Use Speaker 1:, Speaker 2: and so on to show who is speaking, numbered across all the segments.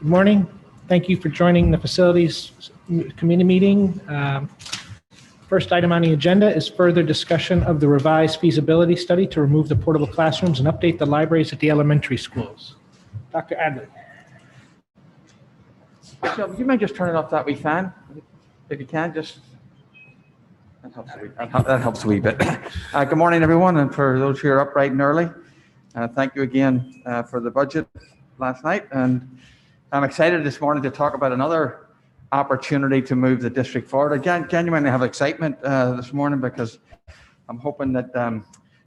Speaker 1: Good morning. Thank you for joining the Facilities Committee meeting. First item on the agenda is further discussion of the revised feasibility study to remove the portable classrooms and update the libraries at the elementary schools. Dr. Adler.
Speaker 2: So, do you mind just turning off that wee fan? If you can, just... That helps a wee bit. Good morning, everyone, and for those who are up bright and early, thank you again for the budget last night. And I'm excited this morning to talk about another opportunity to move the district forward. I genuinely have excitement this morning because I'm hoping that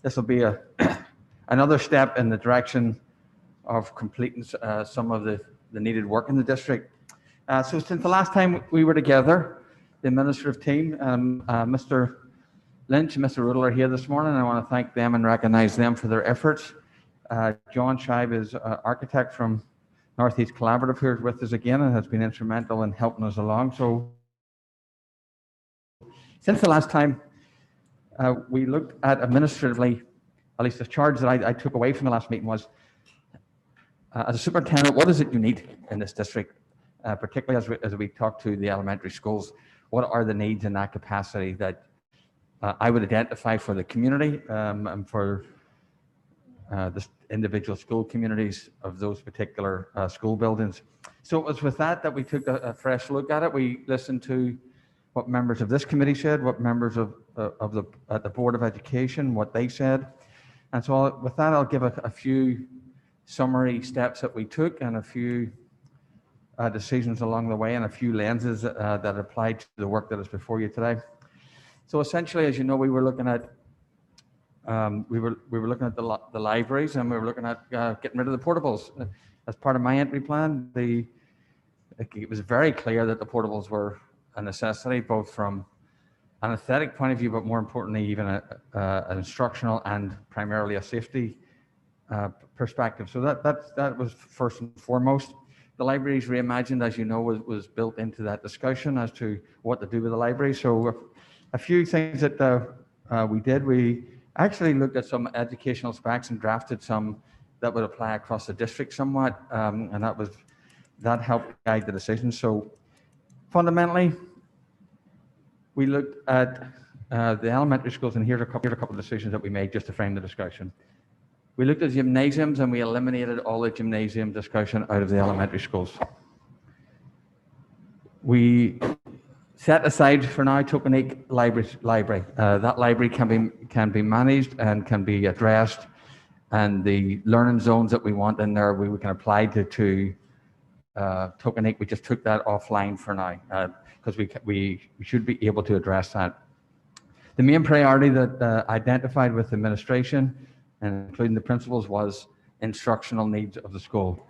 Speaker 2: this will be another step in the direction of completing some of the needed work in the district. So since the last time we were together, the administrative team, Mr. Lynch and Mr. Riddle are here this morning. I want to thank them and recognize them for their efforts. John Scheib is an architect from Northeast Collaborative, who is with us again and has been instrumental in helping us along. So since the last time we looked at administratively, at least the charge that I took away from the last meeting was, as a superintendent, what is it you need in this district, particularly as we talk to the elementary schools? What are the needs in that capacity that I would identify for the community and for the individual school communities of those particular school buildings? So it was with that we took a fresh look at it. We listened to what members of this committee said, what members of the Board of Education, what they said. And so with that, I'll give a few summary steps that we took and a few decisions along the way and a few lenses that applied to the work that is before you today. So essentially, as you know, we were looking at the libraries, and we were looking at getting rid of the portables. As part of my entry plan, it was very clear that the portables were a necessity, both from an aesthetic point of view, but more importantly, even an instructional and primarily a safety perspective. So that was first and foremost. The Libraries Reimagined, as you know, was built into that discussion as to what to do with the library. So a few things that we did, we actually looked at some educational specs and drafted some that would apply across the district somewhat, and that helped guide the decision. So fundamentally, we looked at the elementary schools, and here's a couple of decisions that we made just to frame the discussion. We looked at gymnasiums, and we eliminated all the gymnasium discussion out of the elementary schools. We set aside for now Tokenique library. That library can be managed and can be addressed, and the learning zones that we want in there, we can apply to Tokenique. We just took that offline for now because we should be able to address that. The main priority that identified with administration, and including the principals, was instructional needs of the school,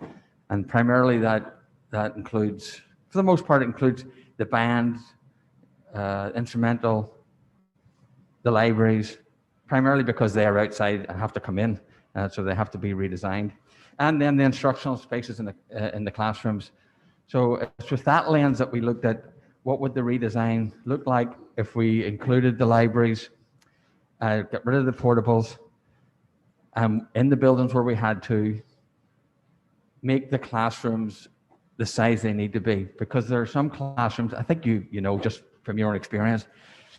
Speaker 2: and primarily that includes, for the most part, it includes the band, instrumental, the libraries, primarily because they are outside and have to come in, so they have to be redesigned, and then the instructional spaces in the classrooms. So it's with that lens that we looked at what would the redesign look like if we included the libraries, got rid of the portables, in the buildings where we had to make the classrooms the size they need to be. Because there are some classrooms, I think you know just from your own experience,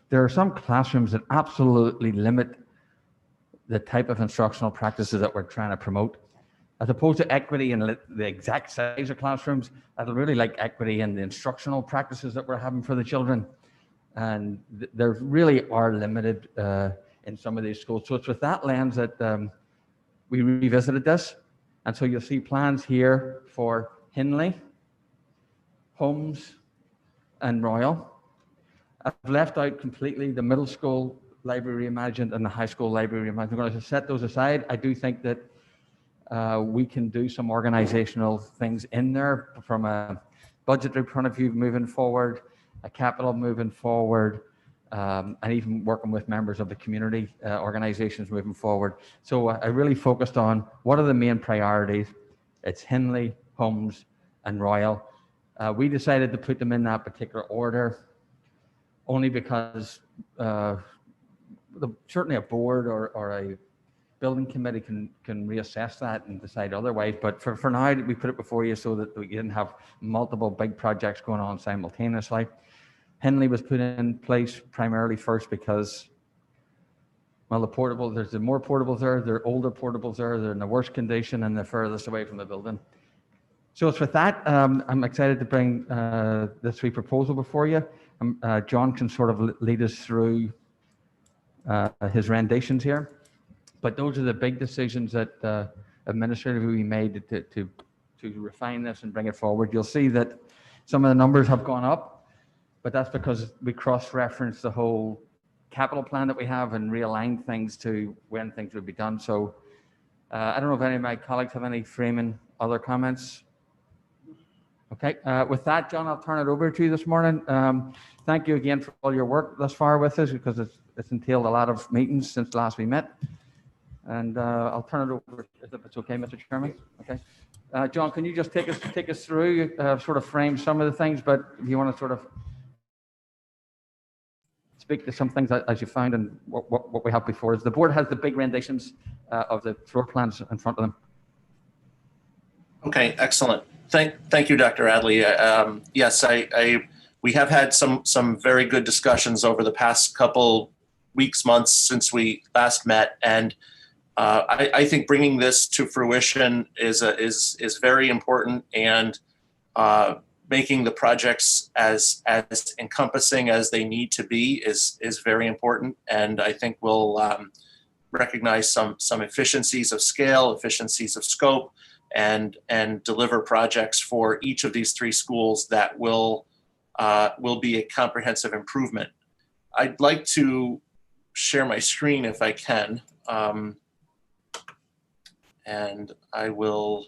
Speaker 2: there are some classrooms that absolutely limit the type of instructional practices that we're trying to promote. As opposed to equity in the exact size of classrooms, I'd really like equity in the instructional practices that we're having for the children. And there really are limited in some of these schools. So it's with that lens that we revisited this. And so you'll see plans here for Hindley, Holmes, and Royal. I've left out completely the middle school library reimagined and the high school library reimagined. I'm going to set those aside. I do think that we can do some organizational things in there from a budgetary point of view moving forward, a capital moving forward, and even working with members of the community organizations moving forward. So I really focused on what are the main priorities. It's Hindley, Holmes, and Royal. We decided to put them in that particular order only because certainly a board or building committee can reassess that and decide otherwise. But for now, we put it before you so that we didn't have multiple big projects going on simultaneously. Hindley was put in place primarily first because, well, there's the more portables there are older portables there, they're in the worst condition and they're furthest away from the building. So it's with that, I'm excited to bring the three proposals before you. John can sort of lead us through his renditions here. But those are the big decisions that administratively we made to refine this and bring it forward. You'll see that some of the numbers have gone up, but that's because we cross-referenced the whole capital plan that we have and realigned things to when things would be done. So I don't know if any of my colleagues have any framing other comments. Okay, with that, John, I'll turn it over to you this morning. Thank you again for all your work thus far with us, because it's entailed a lot of meetings since last we met. And I'll turn it over if it's okay, Mr. Chairman. Okay, John, can you just take us through, sort of frame some of the things, but if you want to sort of speak to some things as you found and what we have before us. The board has the big renditions of the floor plans in front of them.
Speaker 3: Okay, excellent. Thank you, Dr. Adley. Yes, we have had some very good discussions over the past couple weeks, months since we last met, and I think bringing this to fruition is very important, and making the projects as encompassing as they need to be is very important, and I think we'll recognize some efficiencies of scale, efficiencies of scope, and deliver projects for each of these three schools that will be a comprehensive improvement. I'd like to share my screen if I can, and I will.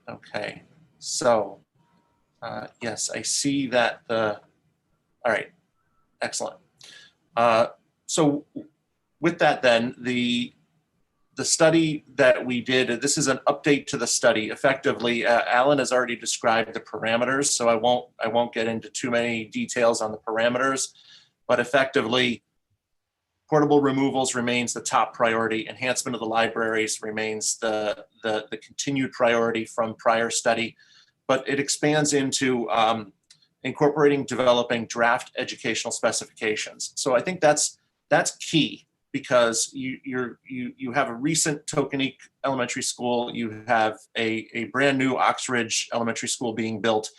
Speaker 3: Okay, so yes, I see that all right, excellent. So with that then, the study that we did, this is an update to the study. Effectively, Alan has already described the parameters, so I won't get into too many details on the parameters, but effectively, portable removals remains the top priority. Enhancement of the libraries remains the continued priority from prior study, but it expands into incorporating, developing draft educational specifications. So I think that's key, because you have a recent Tokenique Elementary School, you have a brand new Oxridge Elementary School being built.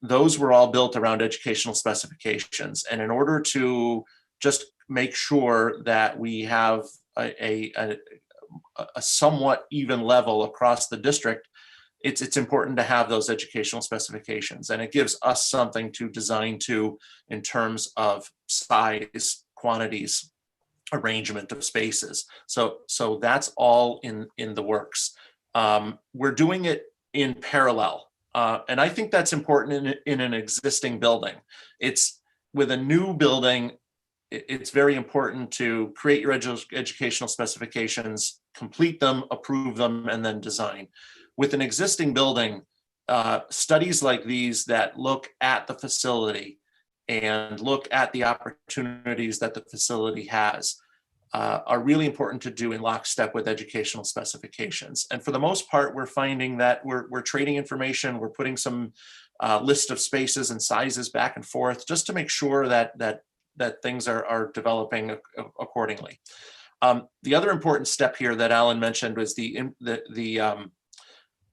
Speaker 3: Those were all built around educational specifications, and in order to just make sure that we have a somewhat even level across the district, it's important to have those educational specifications, and it gives us something to design to in terms of size, quantities, arrangement of spaces. So that's all in the works. We're doing it in parallel, and I think that's important in an existing building. It's with a new building, it's very important to create your educational specifications, complete them, approve them, and then design. With an existing building, studies like these that look at the facility and look at the opportunities that the facility has are really important to do in lockstep with educational specifications. And for the most part, we're finding that we're trading information, we're putting some list of spaces and sizes back and forth just to make sure that things are developing accordingly. The other important step here that Alan mentioned was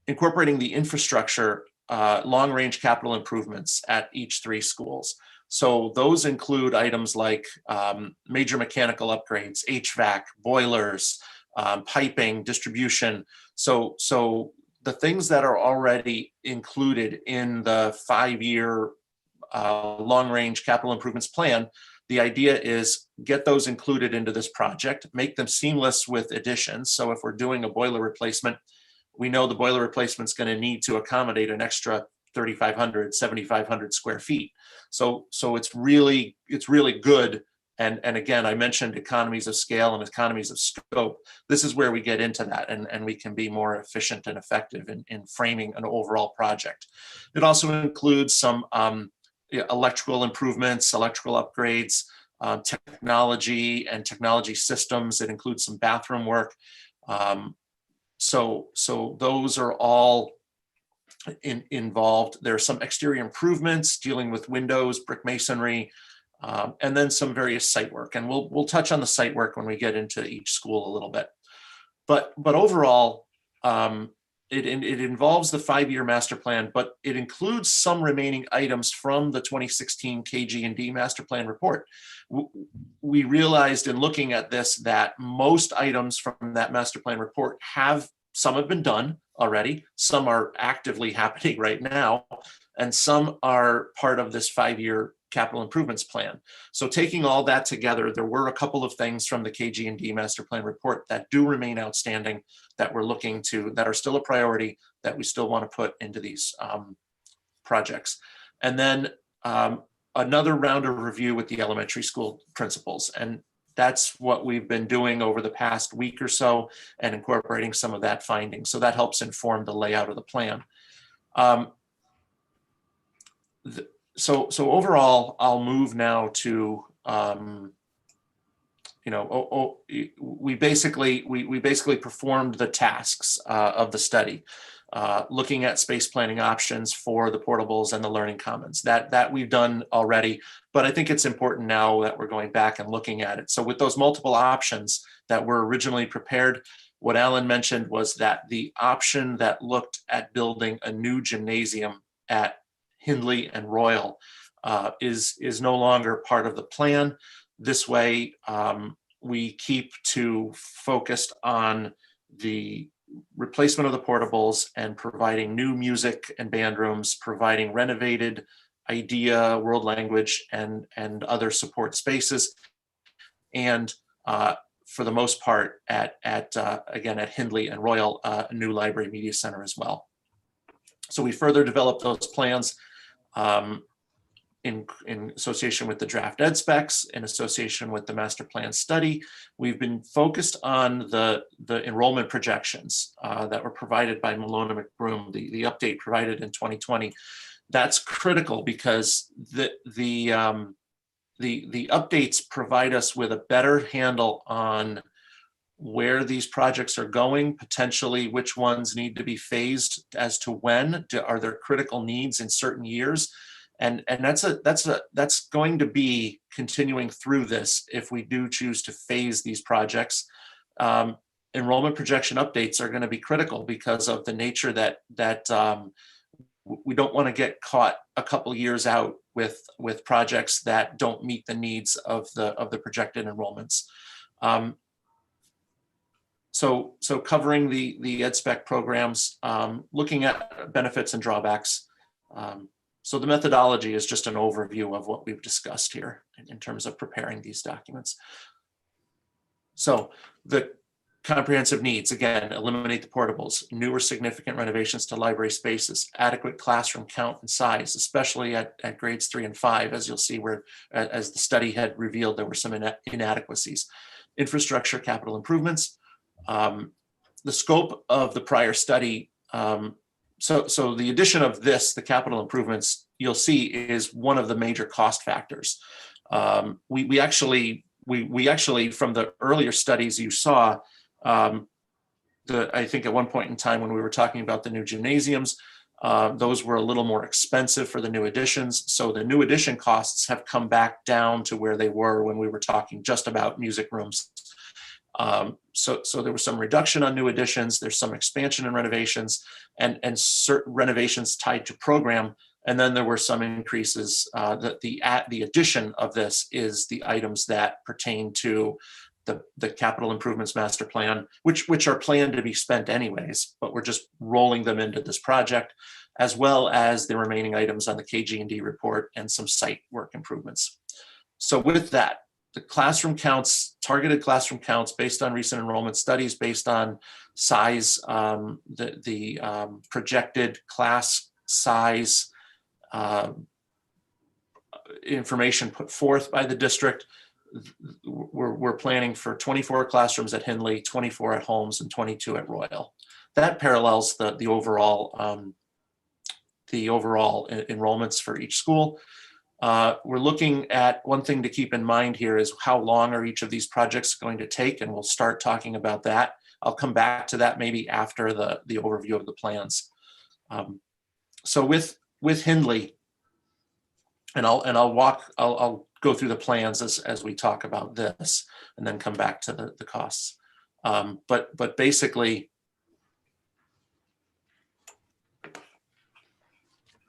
Speaker 3: incorporating the infrastructure long-range capital improvements at each three schools. So those include items like major mechanical upgrades, HVAC, boilers, piping, distribution. So the things that are already included in the 5-year long-range capital improvements plan, the idea is get those included into this project, make them seamless with additions. So if we're doing a boiler replacement, we know the boiler replacement is going to need to accommodate an extra 3,500, 7,500 square feet. So it's really good. And again, I mentioned economies of scale and economies of scope. This is where we get into that, and we can be more efficient and effective in framing an overall project. It also includes some electrical improvements, electrical upgrades, technology and technology systems. It includes some bathroom work. So those are all involved. There are some exterior improvements dealing with windows, brick masonry, and then some various site work. And we'll touch on the site work when we get into each school a little bit. But overall, it involves the 5-year master plan, but it includes some remaining items from the 2016 KG&D master plan report. We realized in looking at this that most items from that master plan report some have been done already, some are actively happening right now, and some are part of this 5-year capital improvements plan. So taking all that together, there were a couple of things from the KG&D master plan report that do remain outstanding, that we're looking to, that are still a priority, that we still want to put into these projects. And then another round of review with the elementary school principals. And that's what we've been doing over the past week or so, and incorporating some of that finding. So that helps inform the layout of the plan. So overall, I'll move now to, we basically performed the tasks of the study, looking at space planning options for the portables and the learning commons. That we've done already, but I think it's important now that we're going back and looking at it. So with those multiple options that were originally prepared, what Alan mentioned was that the option that looked at building a new gymnasium at Hindley and Royal is no longer part of the plan. This way, we keep to focused on the replacement of the portables and providing new music and band rooms, providing renovated IDEA, world language, and other support spaces. And for the most part, again, at Hindley and Royal, a new library media center as well. So we further developed those plans in association with the draft ed specs, in association with the master plan study. We've been focused on the enrollment projections that were provided by Malone and McBroom, the update provided in 2020. That's critical because the updates provide us with a better handle on where these projects are going, potentially which ones need to be phased as to when. Are there critical needs in certain years? And that's going to be continuing through this if we do choose to phase these projects. Enrollment projection updates are going to be critical because of the nature that we don't want to get caught a couple years out with projects that don't meet the needs of the projected enrollments. So covering the EdSpec programs, looking at benefits and drawbacks. So the methodology is just an overview of what we've discussed here in terms of preparing these documents. So the comprehensive needs, again, eliminate the portables, new or significant renovations to library spaces, adequate classroom count and size, especially at grades 3 and 5, as you'll see where, as the study had revealed, there were some inadequacies. Infrastructure capital improvements. The scope of the prior study, so the addition of this, the capital improvements, you'll see is one of the major cost factors. We actually, from the earlier studies you saw, I think at one point in time when we were talking about the new gymnasiums, those were a little more expensive for the new additions. So the new addition costs have come back down to where they were when we were talking just about music rooms. So there was some reduction on new additions. There's some expansion and renovations, and certain renovations tied to program. And then there were some increases. The addition of this is the items that pertain to the capital improvements master plan, which are planned to be spent anyways, but we're just rolling them into this project, as well as the remaining items on the KG&D report and some site work improvements. So with that, the classroom counts, targeted classroom counts based on recent enrollment studies, based on size, the projected class size information put forth by the district. We're planning for 24 classrooms at Hindley, 24 at Holmes, and 22 at Royal. That parallels the overall enrollments for each school. We're looking at, one thing to keep in mind here is how long are each of these projects going to take, and we'll start talking about that. I'll come back to that maybe after the overview of the plans. So with Hindley, and I'll go through the plans as we talk about this, and then come back to the costs. But basically,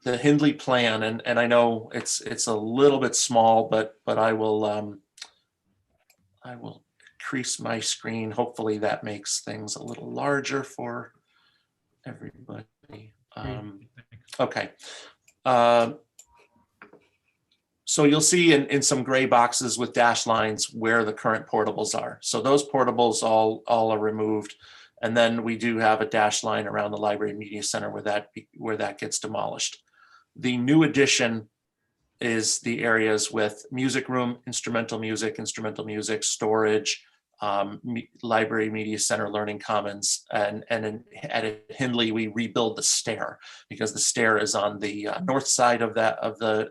Speaker 3: the Hindley plan, and I know it's a little bit small, but I will increase my screen. Hopefully that makes things a little larger for everybody. Okay. So you'll see in some gray boxes with dashed lines where the current portables are. So those portables all are removed. And then we do have a dashed line around the Library Media Center where that gets demolished. The new addition is the areas with music room, instrumental music, storage, Library Media Center, Learning Commons, and at Hindley we rebuild the stair because the stair is on the north side of the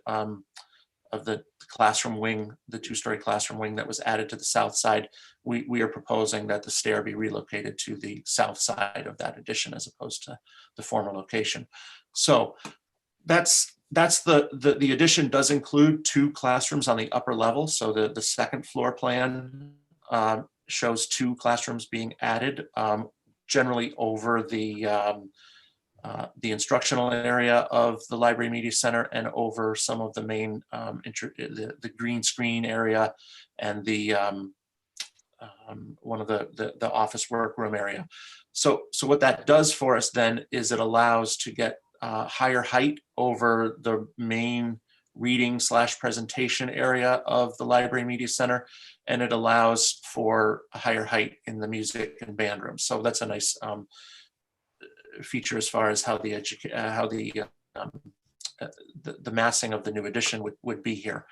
Speaker 3: classroom wing, the two-story classroom wing that was added to the south side. We are proposing that the stair be relocated to the south side of that addition as opposed to the former location. So that's the addition does include 2 classrooms on the upper level. So the second floor plan shows 2 classrooms being added, generally over the instructional area of the Library Media Center and over some of the main the green screen area and the one of the office workroom area. So what that does for us then is it allows to get higher height over the main reading / presentation area of the Library Media Center, and it allows for a higher height in the music and band room. So that's a nice feature as far as how the massing of the new addition would be here.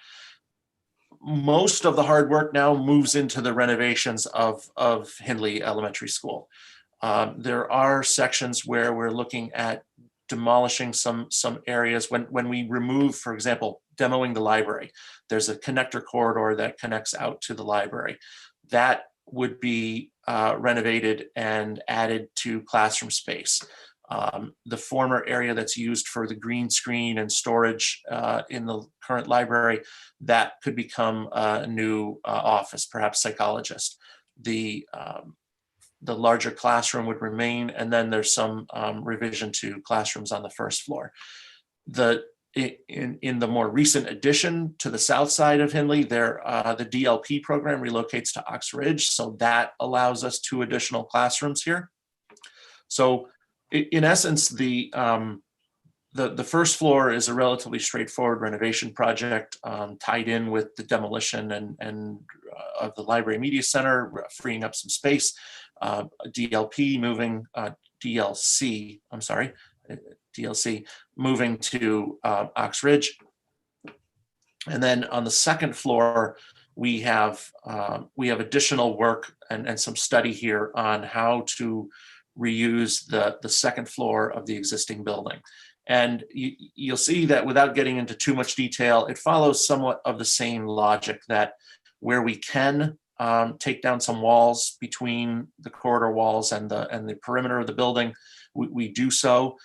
Speaker 3: Most of the hard work now moves into the renovations of Hindley Elementary School. There are sections where we're looking at demolishing some areas. When we remove, for example, demoing the library, there's a connector corridor that connects out to the library. That would be renovated and added to classroom space. The former area that's used for the green screen and storage in the current library, that could become a new office, perhaps psychologist. The larger classroom would remain, and then there's some revision to classrooms on the first floor. In the more recent addition to the south side of Hindley, the DLP program relocates to Ox Ridge, so that allows us 2 additional classrooms here. So in essence, the first floor is a relatively straightforward renovation project tied in with the demolition and of the Library Media Center, freeing up some space. DLC moving to Ox Ridge. And then on the second floor, we have additional work and some study here on how to reuse the second floor of the existing building. And you'll see that without getting into too much detail, it follows somewhat of the same logic that where we can take down some walls between the corridor walls and the perimeter of the building, we do so.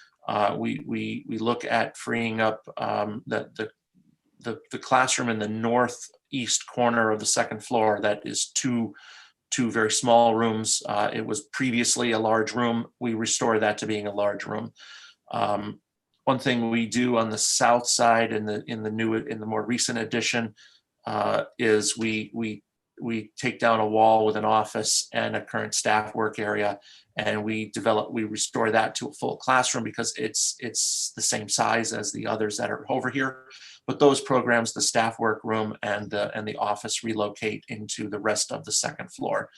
Speaker 3: We look at freeing up the classroom in the northeast corner of the second floor. That is two very small rooms. It was previously a large room. We restore that to being a large room. One thing we do on the south side in the more recent addition is we take down a wall with an office and a current staff work area, and we restore that to a full classroom because it's the same size as the others that are over here. But those programs, the staff work room and the office, relocate into the rest of the second floor.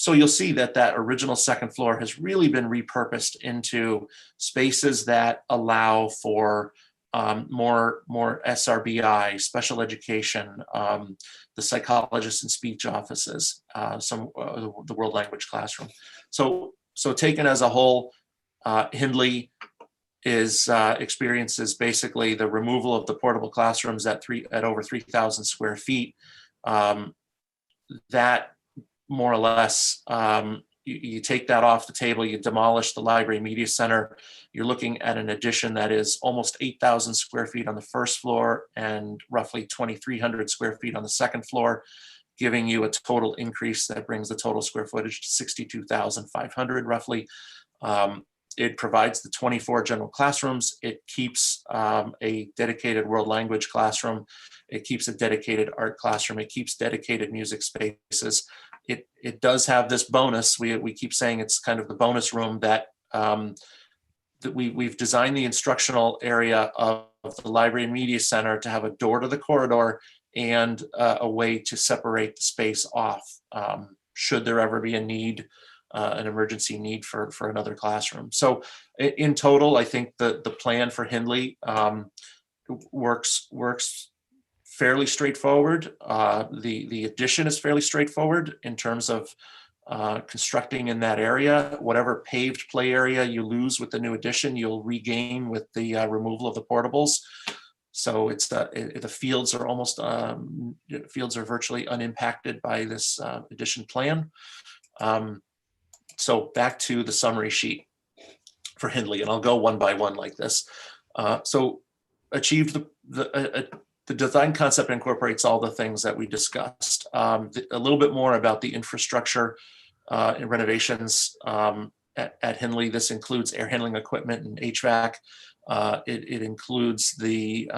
Speaker 3: So you'll see that original second floor has really been repurposed into spaces that allow for more SRBI, special education, the psychologist and speech offices, the world language classroom. So taken as a whole, Hindley experiences basically the removal of the portable classrooms at over 3,000 square feet. That more or less, you take that off the table, you demolish the library media center, you're looking at an addition that is almost 8,000 square feet on the first floor and roughly 2,300 square feet on the second floor, giving you a total increase that brings the total square footage to 62,500 roughly. It provides the 24 general classrooms. It keeps a dedicated world language classroom. It keeps a dedicated art classroom. It keeps dedicated music spaces. It does have this bonus. We keep saying it's kind of the bonus room that we've designed the instructional area of the library and media center to have a door to the corridor and a way to separate the space off should there ever be a need, an emergency need for another classroom. So in total, I think the plan for Hindley works fairly straightforward. The addition is fairly straightforward in terms of constructing in that area. Whatever paved play area you lose with the new addition, you'll regain with the removal of the portables. So it's the fields are almost fields are virtually unimpacted by this addition plan. So back to the summary sheet for Hindley, and I'll go one by one like this. So achieved the design concept incorporates all the things that we discussed. A little bit more about the infrastructure and renovations at Hindley. This includes air handling equipment and HVAC. It includes the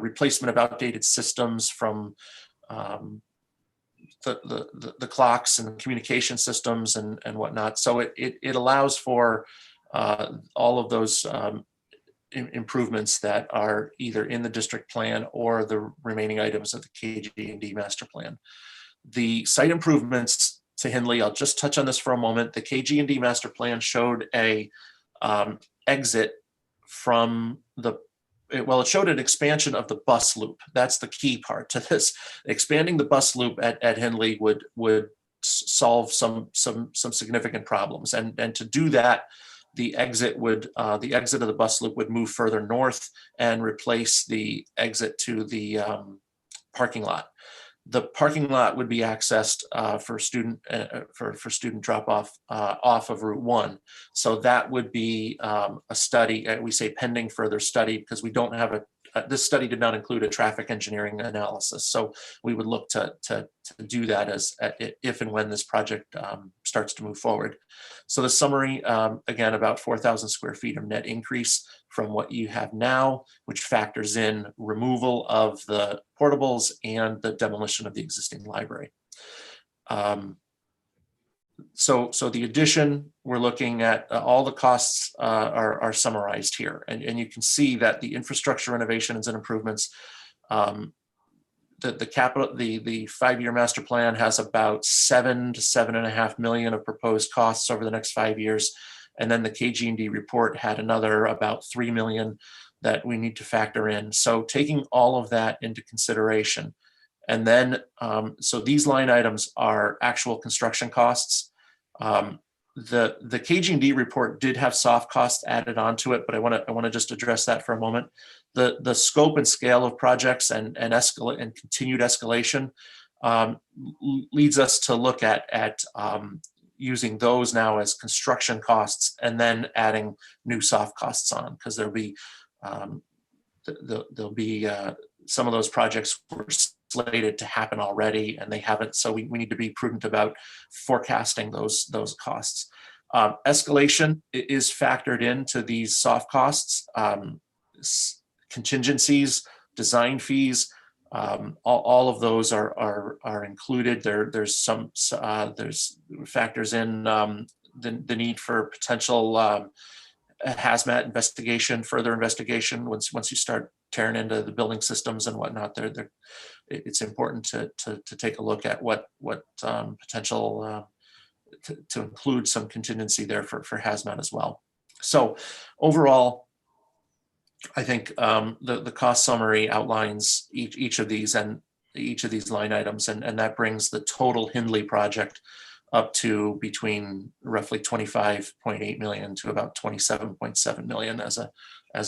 Speaker 3: replacement of outdated systems from the clocks and communication systems and whatnot. So it allows for all of those improvements that are either in the district plan or the remaining items of the KG&D master plan. The site improvements to Hindley, I'll just touch on this for a moment. The KG&D master plan showed a exit from it showed an expansion of the bus loop. That's the key part to this. Expanding the bus loop at Hindley would solve some significant problems. And to do that, the exit of the bus loop would move further north and replace the exit to the parking lot. The parking lot would be accessed for student drop off of Route 1. So that would be a study. We say pending further study because we don't have this study did not include a traffic engineering analysis. So we would look to do that if and when this project starts to move forward. So the summary, again, about 4,000 square feet of net increase from what you have now, which factors in removal of the portables and the demolition of the existing library. So the addition, we're looking at all the costs are summarized here, and you can see that the infrastructure renovations and improvements, the 5-year master plan has about $7 to $7.5 million of proposed costs over the next 5 years, and then the KG&D report had another about $3 million that we need to factor in. So taking all of that into consideration, and then so these line items are actual construction costs. The KG&D report did have soft costs added onto it, but I want to just address that for a moment. The scope and scale of projects and continued escalation leads us to look at using those now as construction costs and then adding new soft costs on, because there'll be some of those projects were slated to happen already and they haven't, so we need to be prudent about forecasting those costs. Escalation is factored into these soft costs, contingencies, design fees, all of those are included. There's factors in the need for potential hazmat investigation, further investigation. Once you start tearing into the building systems and whatnot, it's important to take a look at what potential to include some contingency there for hazmat as well. So overall, I think the cost summary outlines each of these line items, and that brings the total Hindley project up to between roughly 25.8 million to about 27.7 million as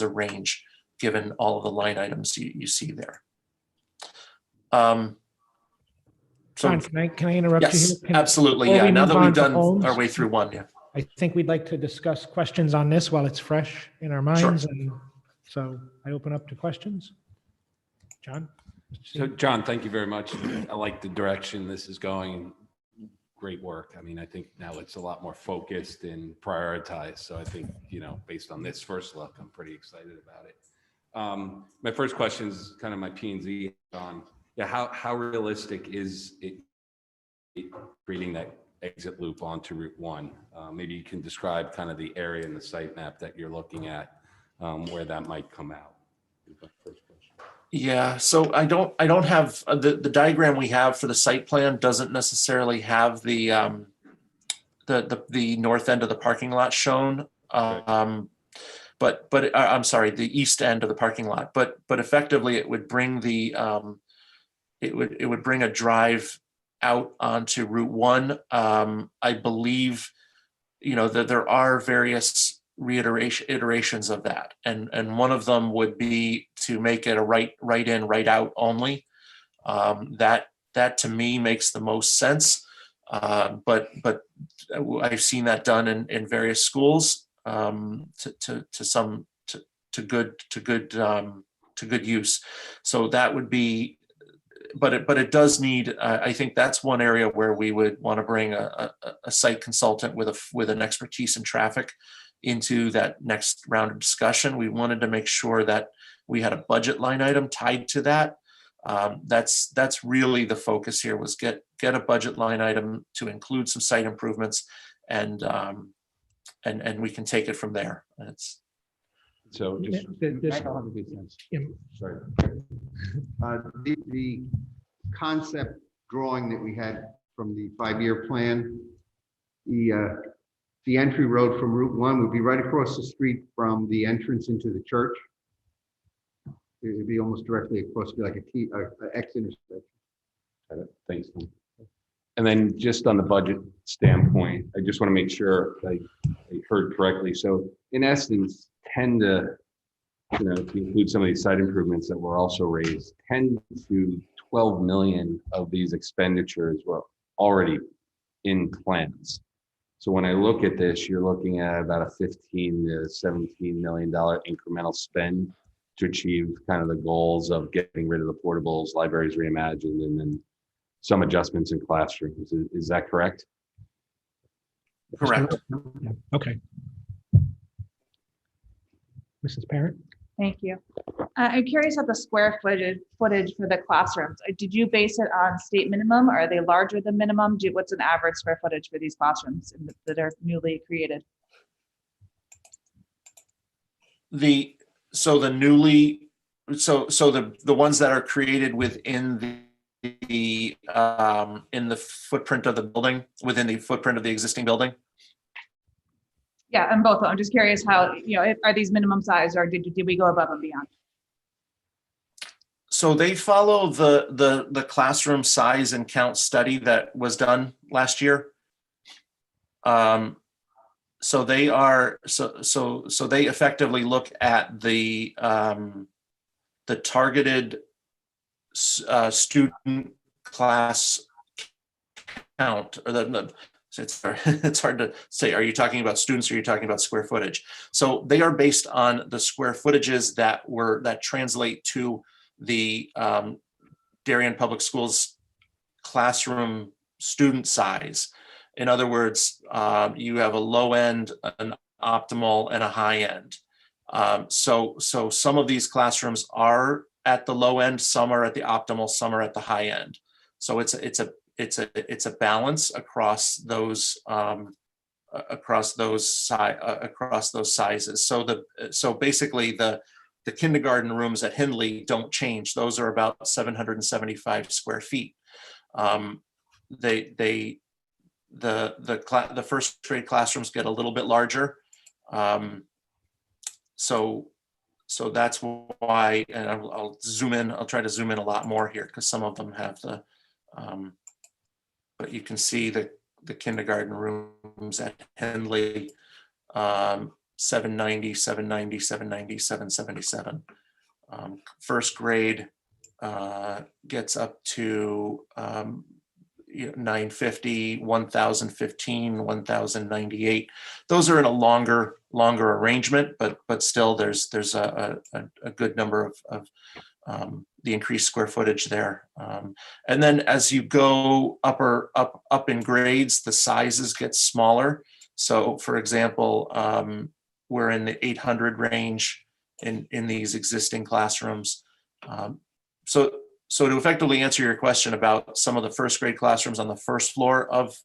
Speaker 3: a range, given all of the line items you see there.
Speaker 1: John, can I interrupt you
Speaker 3: Yes,
Speaker 1: here?
Speaker 3: absolutely.
Speaker 1: Before
Speaker 3: Yeah.
Speaker 1: we
Speaker 3: Now
Speaker 1: move
Speaker 3: that
Speaker 1: on
Speaker 3: we've
Speaker 1: to
Speaker 3: done
Speaker 1: homes,
Speaker 3: our way through one, yeah.
Speaker 1: I think we'd like to discuss questions on this while it's fresh in our minds. And so I open up to questions. John?
Speaker 4: So, John, thank you very much. I like the direction this is going. Great work. I mean, I think now it's a lot more focused and prioritized. So I think, based on this first look, I'm pretty excited about it. My first question is kind of my P&Z on, how realistic is it creating that exit loop onto Route 1? Maybe you can describe kind of the area in the site map that you're looking at, where that might come out. Is my first question.
Speaker 3: Yeah, so I don't have the diagram we have for the site plan doesn't necessarily have the north end of the parking lot shown. But I'm sorry, the east end of the parking lot. But effectively, it would bring the it would bring a drive out onto Route 1. I believe, that there are various iterations of that, and one of them would be to make it a right in, right out only. That to me makes the most sense. But I've seen that done in various schools to good use. So that would be, but it does need. I think that's one area where we would want to bring a site consultant with an expertise in traffic into that next round of discussion. We wanted to make sure that we had a budget line item tied to that. That's really the focus here, was get a budget line item to include some site improvements, and we can take it from there.
Speaker 4: So just sorry.
Speaker 5: The concept drawing that we had from the 5-year plan, the entry road from Route 1 would be right across the street from the entrance into the church. It would be almost directly across, like a X intersection.
Speaker 4: Thanks. And then just on the budget standpoint, I just want to make sure I heard correctly. So in essence, 10 to, to include some of these site improvements that were also raised, 10 to 12 million of these expenditures were already in plans. So when I look at this, you're looking at about a $15 to $17 million incremental spend to achieve kind of the goals of getting rid of the portables, libraries reimagined, and then some adjustments in classrooms. Is that correct?
Speaker 3: Correct.
Speaker 1: Yeah. Okay. Mrs. Parent?
Speaker 6: Thank you. I'm curious about the square footage for the classrooms. Did you base it on state minimum? Or are they larger than minimum? What's an average square footage for these classrooms that are newly created?
Speaker 3: The ones that are created within the in the footprint of the building, within the footprint of the existing building.
Speaker 6: Yeah, and both. I'm just curious how, are these minimum size, or did we go above and beyond?
Speaker 3: So they follow the classroom size and count study that was done last year. So they are so they effectively look at the targeted student class count, or it's hard to say. Are you talking about students, or are you talking about square footage? So they are based on the square footages that translate to the Darien Public Schools classroom student size. In other words, you have a low end, an optimal, and a high end. So some of these classrooms are at the low end, some are at the optimal, some are at the high end. So it's a balance across those sizes. So basically the kindergarten rooms at Hindley don't change. Those are about 775 square feet. The first grade classrooms get a little bit larger. So that's why, and I'll zoom in. I'll try to zoom in a lot more here, because some of them have the. But you can see the the kindergarten rooms at Hindley, 790, 790, 790, 777. First grade gets up to 950, 1015, 1098. Those are in a longer arrangement, but still there's a good number of the increased square footage there. And then as you go up in grades, the sizes get smaller. So for example, we're in the 800 range in these existing classrooms. So to effectively answer your question about some of the first grade classrooms on the first floor of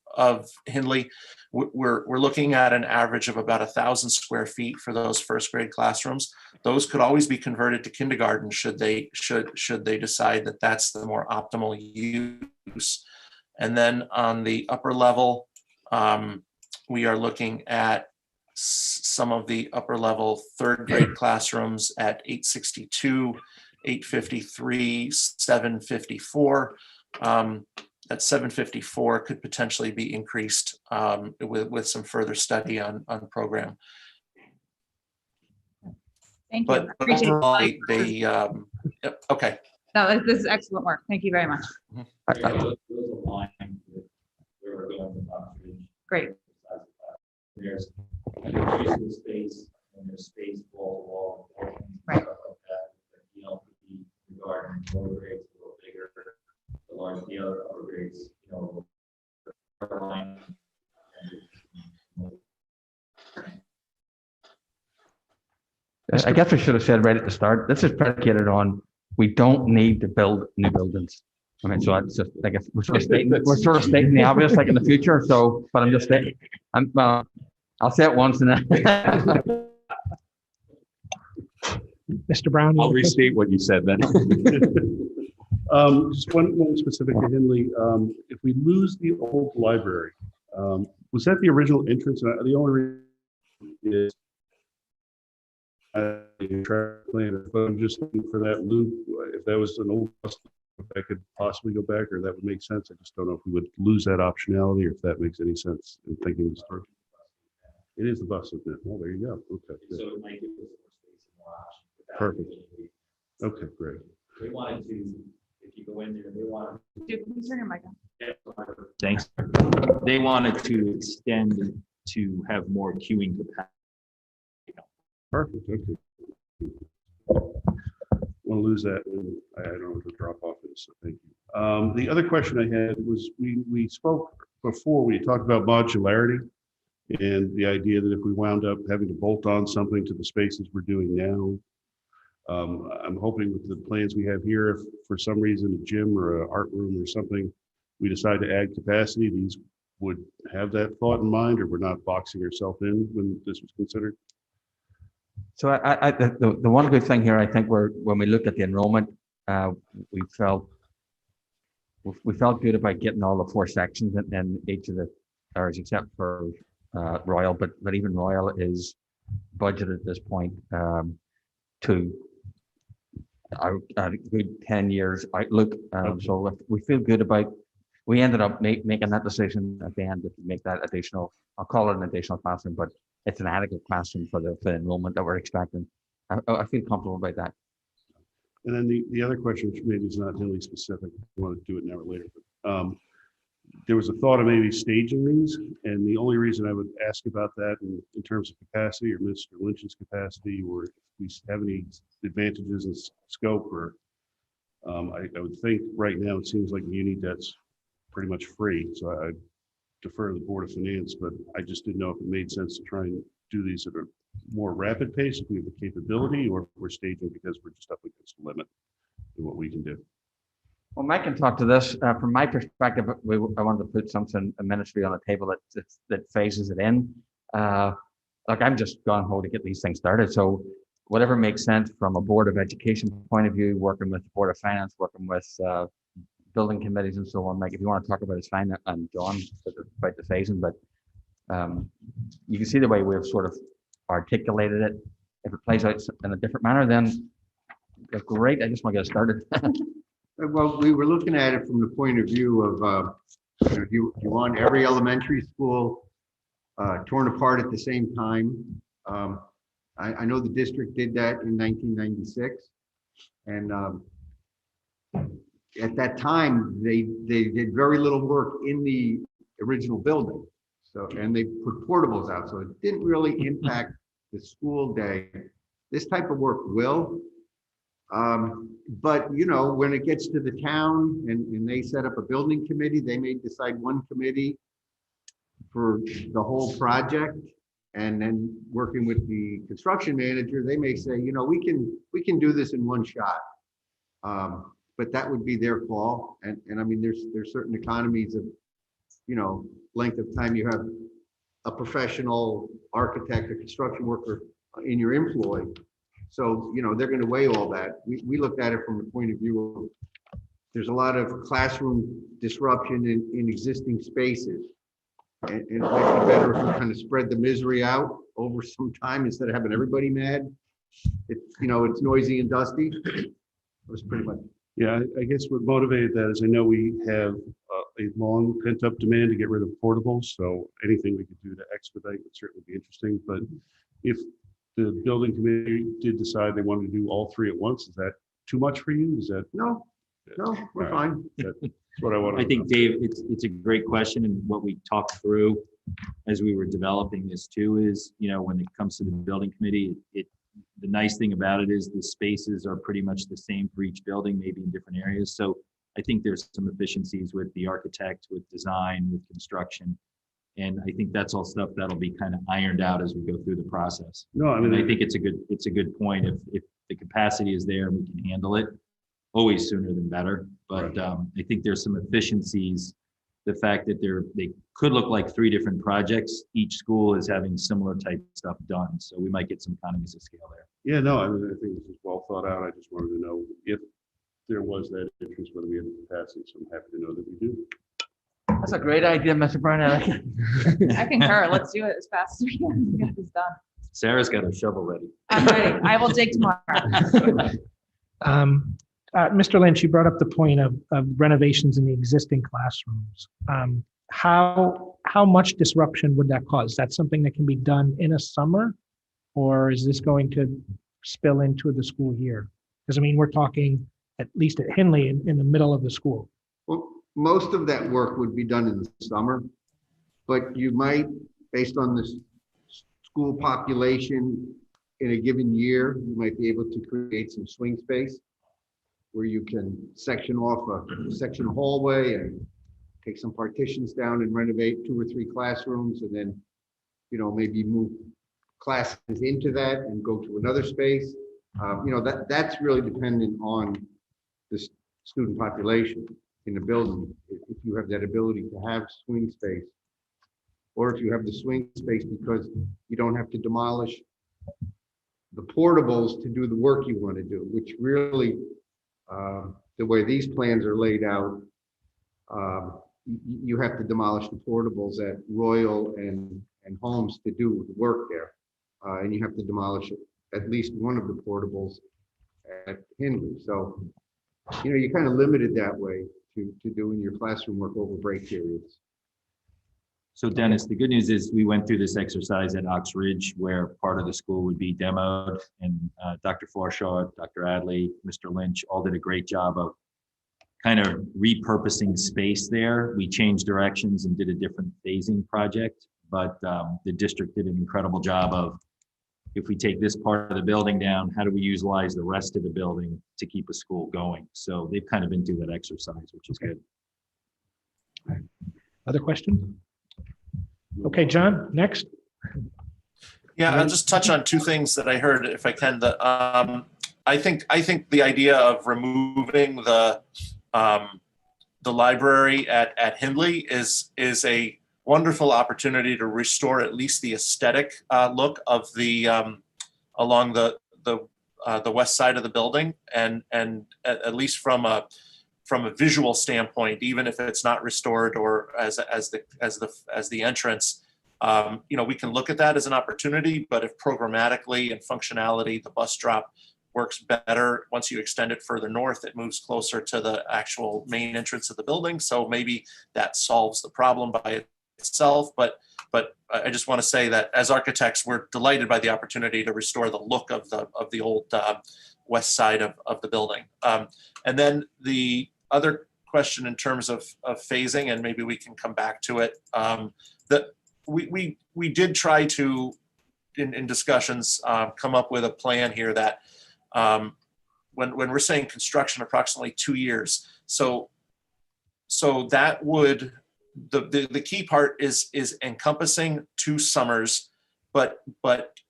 Speaker 3: Hindley, we're looking at an average of about 1,000 square feet for those first grade classrooms. Those could always be converted to kindergarten should they decide that that's the more optimal use. And then on the upper level, we are looking at some of the upper level third grade classrooms at 862, 853, 754. That 754 could potentially be increased with some further study on program.
Speaker 6: Thank you.
Speaker 3: But
Speaker 6: Appreciate
Speaker 3: overall,
Speaker 6: it.
Speaker 3: yep, okay.
Speaker 6: No, this is excellent work. Thank you very much. Great.
Speaker 7: There's additional space and there's space wall to wall.
Speaker 6: Right.
Speaker 7: Stuff like that. You know, the garden, lower grades a little bigger, the other upper grades, you know, line.
Speaker 2: I guess we should have said right at the start, this is predicated on, we don't need to build new buildings. I mean, so that's just, I guess we're sort of stating the obvious, like in the future. So, but I'm just stating, I'll say it once and then.
Speaker 1: Mr. Brown?
Speaker 4: I'll restate what you said then.
Speaker 8: Just one specific to Hindley. If we lose the old library, was that the original entrance? The only reason is but I'm just looking for that loop. If that was an old bus, I could possibly go back, or that would make sense. I just don't know if we would lose that optionality, or if that makes any sense in thinking this through. It is the bus, isn't it? Oh, there you go. Okay, good.
Speaker 7: So it might give us more space and more options.
Speaker 8: Perfect. Okay, great.
Speaker 7: They wanted to, if you go in there, they wanted.
Speaker 6: Dude, can you turn your mic on?
Speaker 7: Thanks. They wanted to extend to have more queuing capacity.
Speaker 8: Perfect. Okay. Want to lose that, and I don't know what the drop off is. So thank you. The other question I had was we spoke before. We talked about modularity and the idea that if we wound up having to bolt on something to the spaces we're doing now, I'm hoping with the plans we have here, if for some reason a gym or an art room or something, we decide to add capacity, these would have that thought in mind, or we're not boxing ourselves in when this was considered.
Speaker 2: So the one good thing here, I think, when we looked at the enrollment, we felt good about getting all the 4 sections in each of the areas, except for Royal, but even Royal is budgeted at this point to a good 10 years outlook. So we feel good about. We ended up making that decision at the end to make that additional. I'll call it an additional classroom, but it's an adequate classroom for the enrollment that we're expecting. I feel comfortable about that.
Speaker 8: And then the other question, which maybe is not really specific, I want to do it now or later, but there was a thought of maybe staging these, and the only reason I would ask about that in terms of capacity, or Mr. Lynch's capacity, or if we have any advantages in scope, or I would think right now it seems like the uni debt's pretty much free, so I defer to the Board of Finance, but I just didn't know if it made sense to try and do these at a more rapid pace if we have the capability, or if we're staging because we're just up against the limit in what we can do.
Speaker 2: Well, Mike can talk to this. From my perspective, I wanted to put something administratively on the table that phases it in. Like I'm just gone home to get these things started. So whatever makes sense from a Board of Education point of view, working with the Board of Finance, working with building committees and so on. Mike, if you want to talk about it, it's fine. I'm John about the phasing, but you can see the way we've sort of articulated it. If it plays out in a different manner, then great. I just want to get it started.
Speaker 5: Well, we were looking at it from the point of view of Do you want every elementary school torn apart at the same time? I know the district did that in 1996. And at that time, they did very little work in the original building. So, and they put portables out, so it didn't really impact the school day. This type of work will. But, you know, when it gets to the town and they set up a building committee, they may decide one committee for the whole project. And then working with the construction manager, they may say, you know, we can do this in one shot. But that would be their call. And I mean, there's certain economies of, you know, length of time. You have a professional architect, a construction worker in your employ. So, you know, they're going to weigh all that. We looked at it from the point of view of there's a lot of classroom disruption in existing spaces. And it might be better if we kind of spread the misery out over some time instead of having everybody mad. It's, you know, it's noisy and dusty. It was pretty much.
Speaker 8: Yeah, I guess what motivated that is I know we have a long pent up demand to get rid of portables. So anything we could do to expedite would certainly be interesting. But if the building committee did decide they wanted to do all three at once, is that too much for you? Is that?
Speaker 5: No, we're fine.
Speaker 8: That's what I want to
Speaker 9: I think, Dave, it's a great question, and what we talked through as we were developing this too is, you know, when it comes to the building committee, the nice thing about it is the spaces are pretty much the same for each building, maybe in different areas. So I think there's some efficiencies with the architect, with design, with construction. And I think that's all stuff that'll be kind of ironed out as we go through the process.
Speaker 8: No, I mean,
Speaker 9: and I think it's a good point. If the capacity is there and we can handle it, always sooner than better. But I think there's some efficiencies. The fact that they could look like three different projects. Each school is having similar type stuff done. So we might get some economies of scale there.
Speaker 8: yeah, no, I mean, I think this is well thought out. I just wanted to know if there was that interest, whether we had the capacity. So I'm happy to know that we do.
Speaker 2: That's a great idea, Mr. Barnett.
Speaker 6: I concur. Let's do it as fast as we can to get this done.
Speaker 9: Sarah's got her shovel ready.
Speaker 6: I'm ready. I will dig tomorrow.
Speaker 1: Mr. Lynch, you brought up the point of renovations in the existing classrooms. How much disruption would that cause? Is that something that can be done in a summer, or is this going to spill into the school year? Because I mean, we're talking at least at Hindley in the middle of the school.
Speaker 5: Well, most of that work would be done in the summer, but you might, based on the school population in a given year, you might be able to create some swing space where you can section off a section hallway and take some partitions down and renovate 2 or 3 classrooms, and then, you know, maybe move classes into that and go to another space. You know, that's really dependent on the student population in the building. If you have that ability to have swing space, or if you have the swing space because you don't have to demolish the portables to do the work you want to do, which really, the way these plans are laid out, you have to demolish the portables at Royal and Holmes to do the work there. And you have to demolish at least one of the portables at Hindley. So, you know, you're kind of limited that way to doing your classroom work over break periods.
Speaker 9: So Dennis, the good news is we went through this exercise at Ox Ridge where part of the school would be demoed, and Dr. Forshaw, Dr. Adley, Mr. Lynch all did a great job of kind of repurposing space there. We changed directions and did a different phasing project, but the district did an incredible job of, if we take this part of the building down, how do we utilize the rest of the building to keep a school going? So they've kind of been through that exercise, which is good.
Speaker 1: Other questions? Okay, John, next.
Speaker 3: Yeah, I'll just touch on 2 things that I heard, if I can. I think the idea of removing the library at Hindley is a wonderful opportunity to restore at least the aesthetic look of the along the west side of the building, and at least from a visual standpoint, even if it's not restored or as the entrance, you know, we can look at that as an opportunity. But if programmatically and functionality, the bus drop works better. Once you extend it further north, it moves closer to the actual main entrance of the building. So maybe that solves the problem by itself. But I just want to say that as architects, we're delighted by the opportunity to restore the look of the old west side of the building. And then the other question in terms of phasing, and maybe we can come back to it, that we did try to, in discussions, come up with a plan here that when we're saying construction, approximately 2 years. So that would, the key part is encompassing 2 summers, but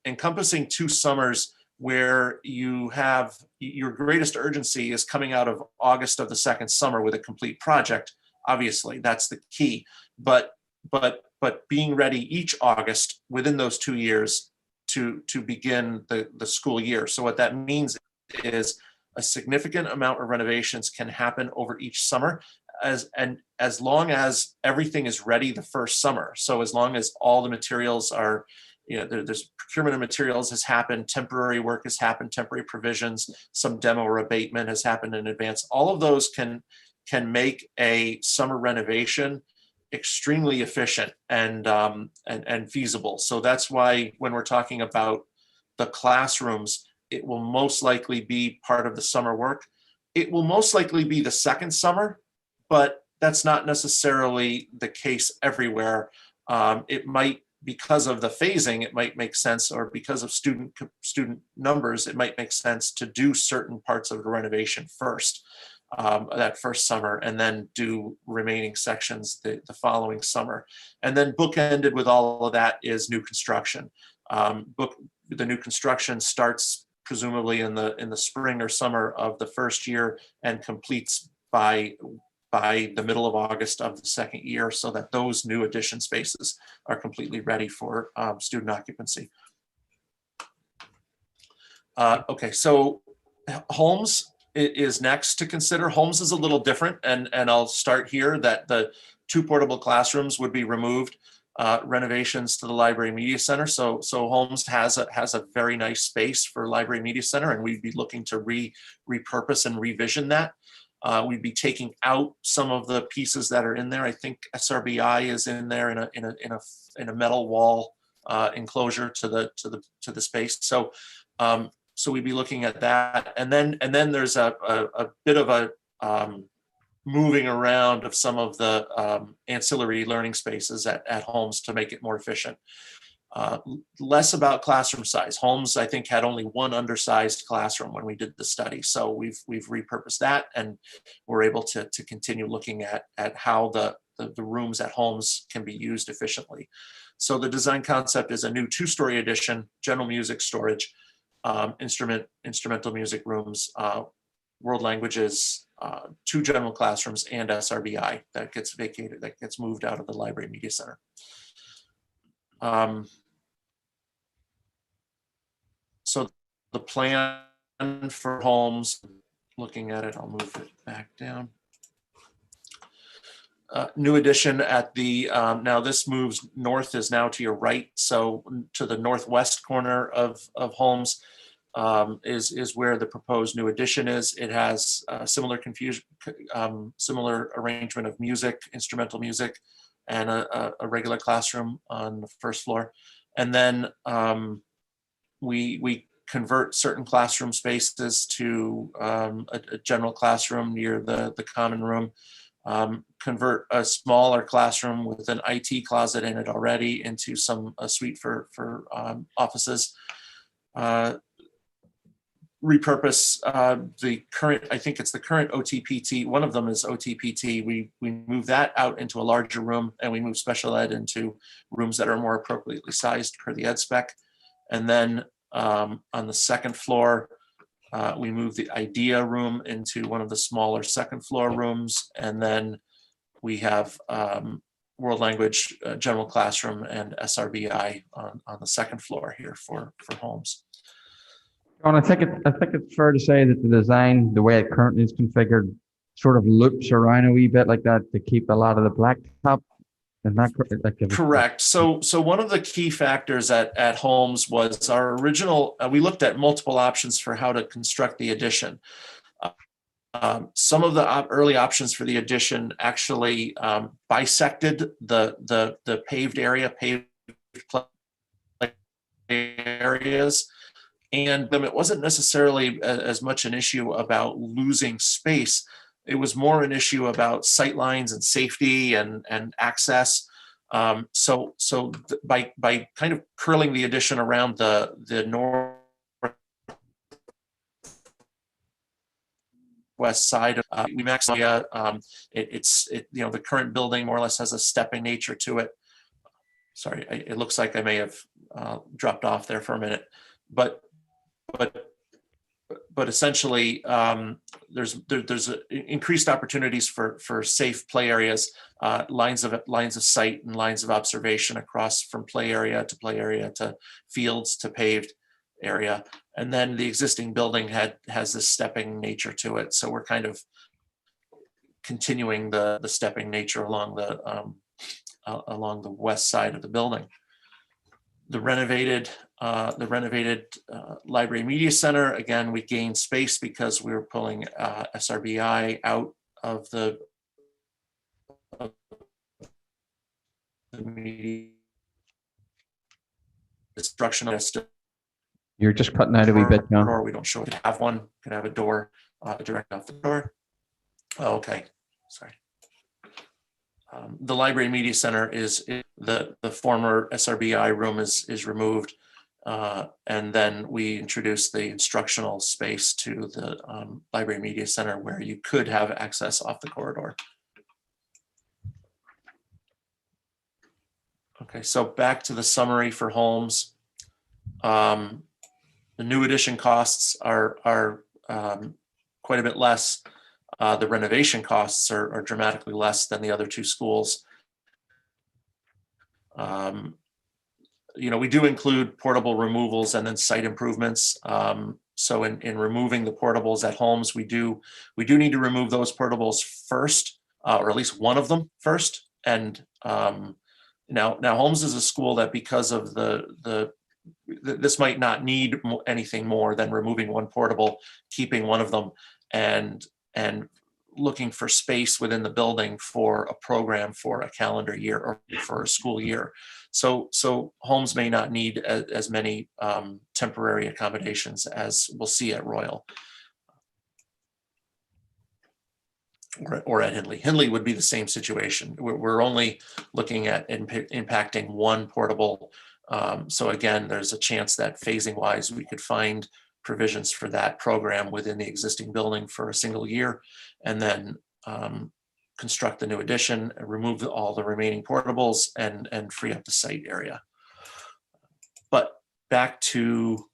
Speaker 3: encompassing 2 summers where you have your greatest urgency is coming out of August of the second summer with a complete project. Obviously, that's the key. But being ready each August within those 2 years to begin the school year. So what that means is a significant amount of renovations can happen over each summer, as long as everything is ready the first summer. So as long as all the materials are, there's procurement of materials has happened, temporary work has happened, temporary provisions, some demo or abatement has happened in advance. All of those can make a summer renovation extremely efficient and feasible. So that's why when we're talking about the classrooms, it will most likely be part of the summer work. It will most likely be the second summer, but that's not necessarily the case everywhere. It might, because of the phasing, it might make sense, or because of student numbers, it might make sense to do certain parts of the renovation first, that first summer, and then do remaining sections the following summer. And then bookended with all of that is new construction. The new construction starts presumably in the spring or summer of the first year and completes by the middle of August of the second year, so that those new addition spaces are completely ready for student occupancy. Okay, so homes is next to consider. Homes is a little different, and I'll start here that the 2 portable classrooms would be removed. Renovations to the Library Media Center. So Holmes has a very nice space for Library Media Center, and we'd be looking to repurpose and revision that. We'd be taking out some of the pieces that are in there. I think SRBI is in there in a metal wall enclosure to the space. So we'd be looking at that, and then there's a bit of a moving around of some of the ancillary learning spaces at Holmes to make it more efficient. Less about classroom size. Holmes, I think, had only 1 undersized classroom when we did the study. So we've repurposed that, and we're able to continue looking at how the rooms at Holmes can be used efficiently. So the design concept is a new 2-story addition, general music storage, instrumental music rooms, world languages, 2 general classrooms, and SRBI that gets vacated, that gets moved out of the Library Media Center. So the plan for Holmes, looking at it, I'll move it back down. New addition at the, now this moves north, is now to your right. So to the northwest corner of Holmes is where the proposed new addition is. It has similar arrangement of music, instrumental music, and a regular classroom on the first floor. And then we convert certain classroom spaces to a general classroom near the common room. Convert a smaller classroom with an IT closet in it already into a suite for offices. Repurpose the current, I think it's the current OTPT, one of them is OTPT. We move that out into a larger room, and we move special ed into rooms that are more appropriately sized per the ed spec. And then on the second floor, we move the IDEA room into one of the smaller second floor rooms. And then we have world language, general classroom, and SRBI on the second floor here for Holmes.
Speaker 2: John, I think it's fair to say that the design, the way it currently is configured, sort of loops around a wee bit like that to keep a lot of the blacktop Is that correct?
Speaker 3: Correct. So one of the key factors at Holmes was our original, we looked at multiple options for how to construct the addition. Some of the early options for the addition actually bisected the paved areas. And it wasn't necessarily as much an issue about losing space. It was more an issue about sight lines and safety and access. So by kind of curling the addition around the northwest side, we maximize the current building more or less has a stepping nature to it. Sorry, it looks like I may have dropped off there for a minute, but essentially there's increased opportunities for safe play areas, lines of sight and lines of observation across from play area to fields to paved area. And then the existing building has this stepping nature to it. So we're kind of continuing the stepping nature along the west side of the building. The renovated Library Media Center, again, we gained space because we were pulling SRBI out of the media instructional.
Speaker 2: You're just cutting out a wee bit, John.
Speaker 3: Or we don't show it. Have one. Could have a door direct off the door. Oh, okay, sorry. The Library Media Center is the former SRBI room is removed, and then we introduced the instructional space to the Library Media Center where you could have access off the corridor. Okay, so back to the summary for Holmes. The new addition costs are quite a bit less. The renovation costs are dramatically less than the other two schools. We do include portable removals and then site improvements. So in removing the portables at Holmes, we do need to remove those portables first, or at least one of them first. And now Holmes is a school that, because of this might not need anything more than removing one portable, keeping one of them, and looking for space within the building for a program for a calendar year or for a school year. So Holmes may not need as many temporary accommodations as we'll see at Royal or at Hindley. Hindley would be the same situation. We're only looking at impacting one portable. So again, there's a chance that phasing wise, we could find provisions for that program within the existing building for a single year, and then construct the new addition, remove all the remaining portables, and free up the site area. But back to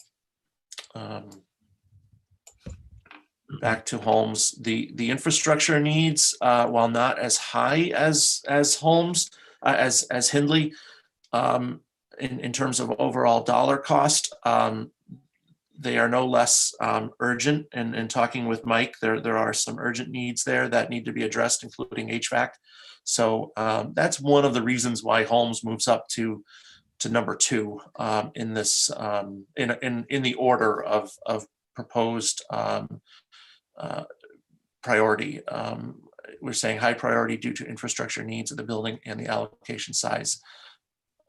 Speaker 3: Holmes, the infrastructure needs, while not as high as Holmes, as Hindley, in terms of overall dollar cost, they are no less urgent. And in talking with Mike, there are some urgent needs there that need to be addressed, including HVAC. So that's one of the reasons why Holmes moves up to number 2 in this in the order of proposed priority. We're saying high priority due to infrastructure needs of the building and the allocation size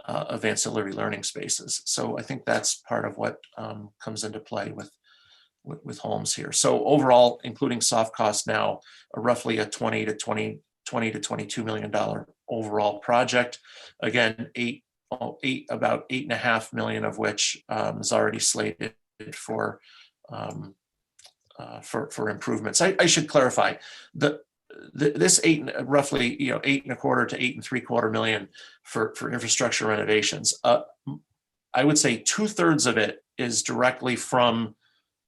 Speaker 3: of ancillary learning spaces. So I think that's part of what comes into play with Holmes here. So overall, including soft costs now, roughly a $20 to $22 million overall project. Again, about $8.5 million of which is already slated for improvements. I should clarify this roughly $8.25 to $8.75 million for infrastructure renovations. I would say 2/3 of it is directly from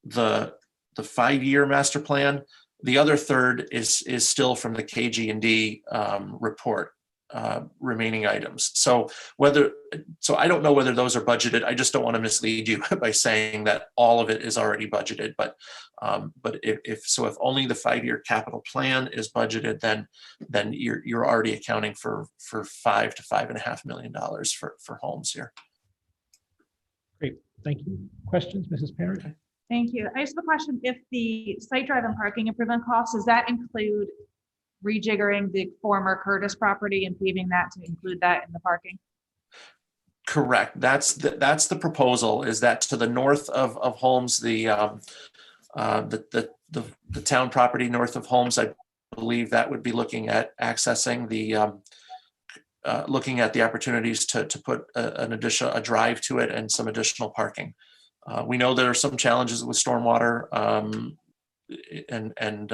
Speaker 3: the 5-year master plan. The other third is still from the KG&D report. remaining items. So I don't know whether those are budgeted. I just don't want to mislead you by saying that all of it is already budgeted. But if only the 5-year capital plan is budgeted, then you're already accounting for $5 to $5.5 million for homes here.
Speaker 1: Great, thank you. Questions, Mrs. Parent?
Speaker 6: Thank you. I just have a question. If the site drive and parking improvement costs, does that include rejiggering the former Curtis property and paving that to include that in the parking?
Speaker 3: Correct. That's the proposal, is that to the north of Holmes, the town property north of Holmes, I believe that would be looking at accessing looking at the opportunities to put a drive to it and some additional parking. We know there are some challenges with stormwater and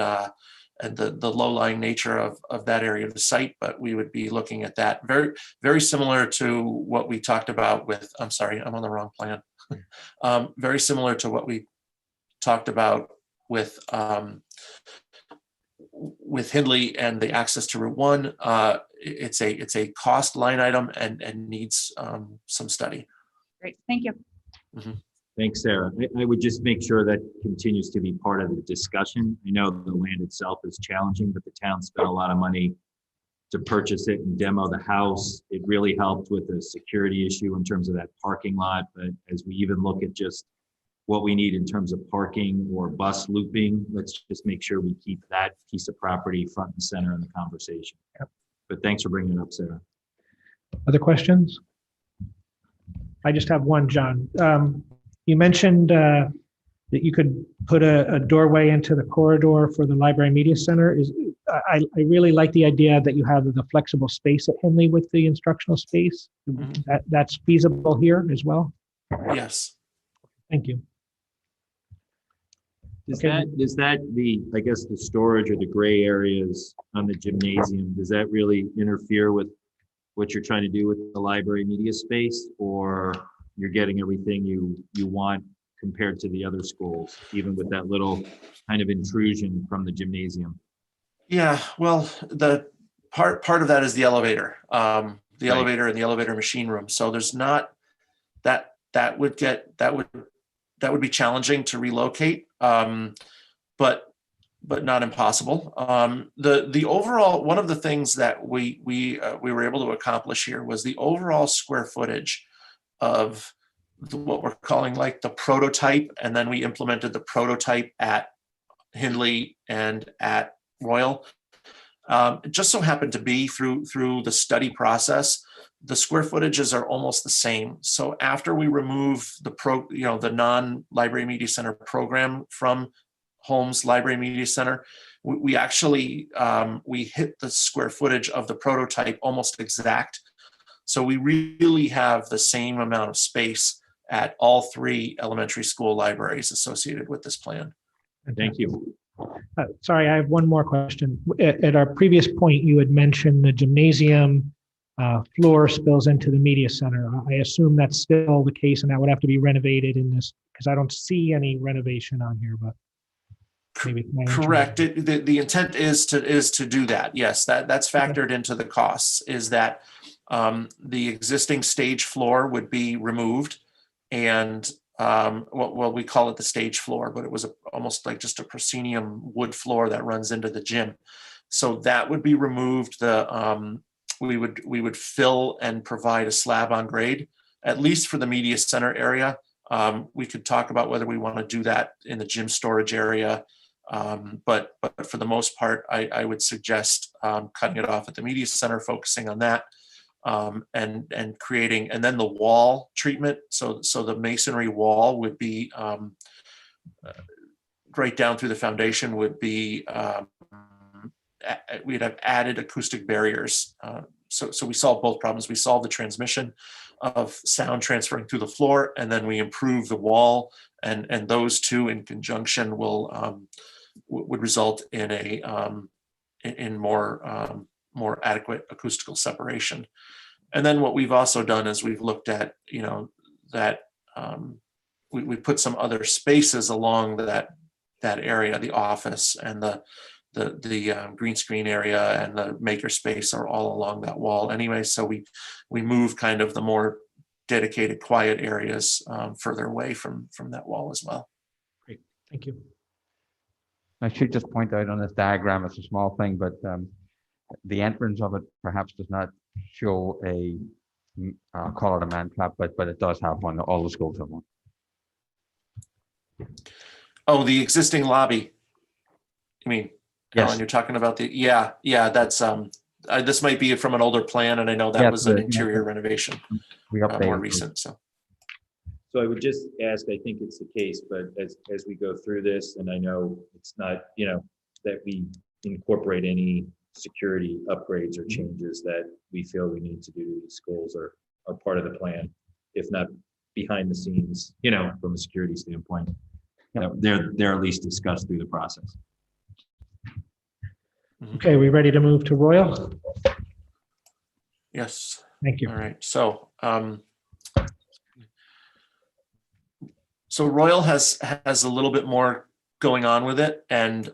Speaker 3: the low-lying nature of that area of the site, but we would be looking at that very, very similar to what we talked about with, I'm sorry, I'm on the wrong plan. Very similar to what we talked about with Hindley and the access to Route 1. It's a cost line item and needs some study.
Speaker 6: Great, thank you.
Speaker 3: Mm-hmm.
Speaker 9: Thanks, Sarah. I would just make sure that continues to be part of the discussion. I know the land itself is challenging, but the town spent a lot of money to purchase it and demo the house. It really helped with the security issue in terms of that parking lot. But as we even look at just what we need in terms of parking or bus looping, let's just make sure we keep that piece of property front and center in the conversation.
Speaker 1: Yep.
Speaker 9: But thanks for bringing it up, Sarah.
Speaker 1: Other questions? I just have one, John. You mentioned that you could put a doorway into the corridor for the library media center. I really like the idea that you have the flexible space at Hindley with the instructional space. Mm-hmm. That's feasible here as well?
Speaker 3: Yes.
Speaker 1: Thank you.
Speaker 9: Does that I guess the storage or the gray areas on the gymnasium, does that really interfere with what you're trying to do with the library media space, or you're getting everything you want compared to the other schools, even with that little kind of intrusion from the gymnasium?
Speaker 3: Yeah, well, the part of that is the elevator,
Speaker 9: Right.
Speaker 3: elevator and the elevator machine room. So there's not that would be challenging to relocate, but not impossible. The overall, one of the things that we were able to accomplish here was the overall square footage of what we're calling like the prototype, and then we implemented the prototype at Hindley and at Royal. It just so happened to be through the study process, the square footages are almost the same. So after we remove the non-library media center program from Holmes Library Media Center, we actually we hit the square footage of the prototype almost exact. So we really have the same amount of space at all 3 elementary school libraries associated with this plan.
Speaker 9: Thank you.
Speaker 1: Sorry, I have one more question. At our previous point, you had mentioned the gymnasium floor spills into the media center. I assume that's still the case, and that would have to be renovated in this, because I don't see any renovation on here, but maybe.
Speaker 3: Correct. The intent is to do that. Yes, that's factored into the costs, is that the existing stage floor would be removed, and well, we call it the stage floor, but it was almost like just a proscenium wood floor that runs into the gym. So that would be removed. We would fill and provide a slab on grade, at least for the media center area. We could talk about whether we want to do that in the gym storage area. But for the most part, I would suggest cutting it off at the media center, focusing on that, and creating, and then the wall treatment. So the masonry wall would be right down through the foundation would be, we'd have added acoustic barriers. So we solved both problems. We solved the transmission of sound transferring through the floor, and then we improve the wall, and those two in conjunction would result in in more adequate acoustical separation. And then what we've also done is we've looked at, that we put some other spaces along that area, the office and the green screen area and the maker space are all along that wall anyway. So we move kind of the more dedicated quiet areas further away from that wall as well.
Speaker 1: Great, thank you.
Speaker 2: I should just point out on this diagram, it's a small thing, but the entrance of it perhaps does not show a, I'll call it a man trap, but it does have one. All the schools have one.
Speaker 3: Oh, the existing lobby. You mean,
Speaker 2: Yes.
Speaker 3: Colin, you're talking about yeah, that's, this might be from an older plan, and I know that
Speaker 2: Yeah,
Speaker 3: was an
Speaker 2: yeah.
Speaker 3: interior renovation,
Speaker 2: We
Speaker 3: more
Speaker 2: updated.
Speaker 3: recent, so.
Speaker 9: So I would just ask, I think it's the case, but as we go through this, and I know it's not, that we incorporate any security upgrades or changes that we feel we need to do to these schools are part of the plan, if not behind the scenes, from a security standpoint. They're at least discussed through the process.
Speaker 1: Okay, we ready to move to Royal?
Speaker 3: Yes.
Speaker 1: Thank you.
Speaker 3: All right. So, so Royal has a little bit more going on with it, and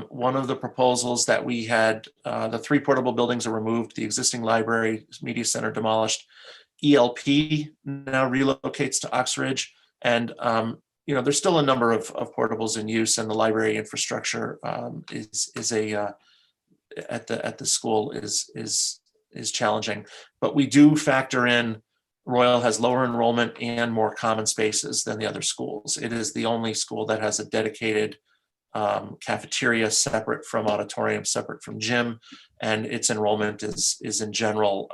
Speaker 3: one of the proposals that we had, the 3 portable buildings are removed, the existing library, media center demolished, ELP now relocates to Oxridge, and there's still a number of portables in use, and the library infrastructure is a at the school is challenging, but we do factor in Royal has lower enrollment and more common spaces than the other schools. It is the only school that has a dedicated cafeteria separate from auditorium, separate from gym, and its enrollment is in general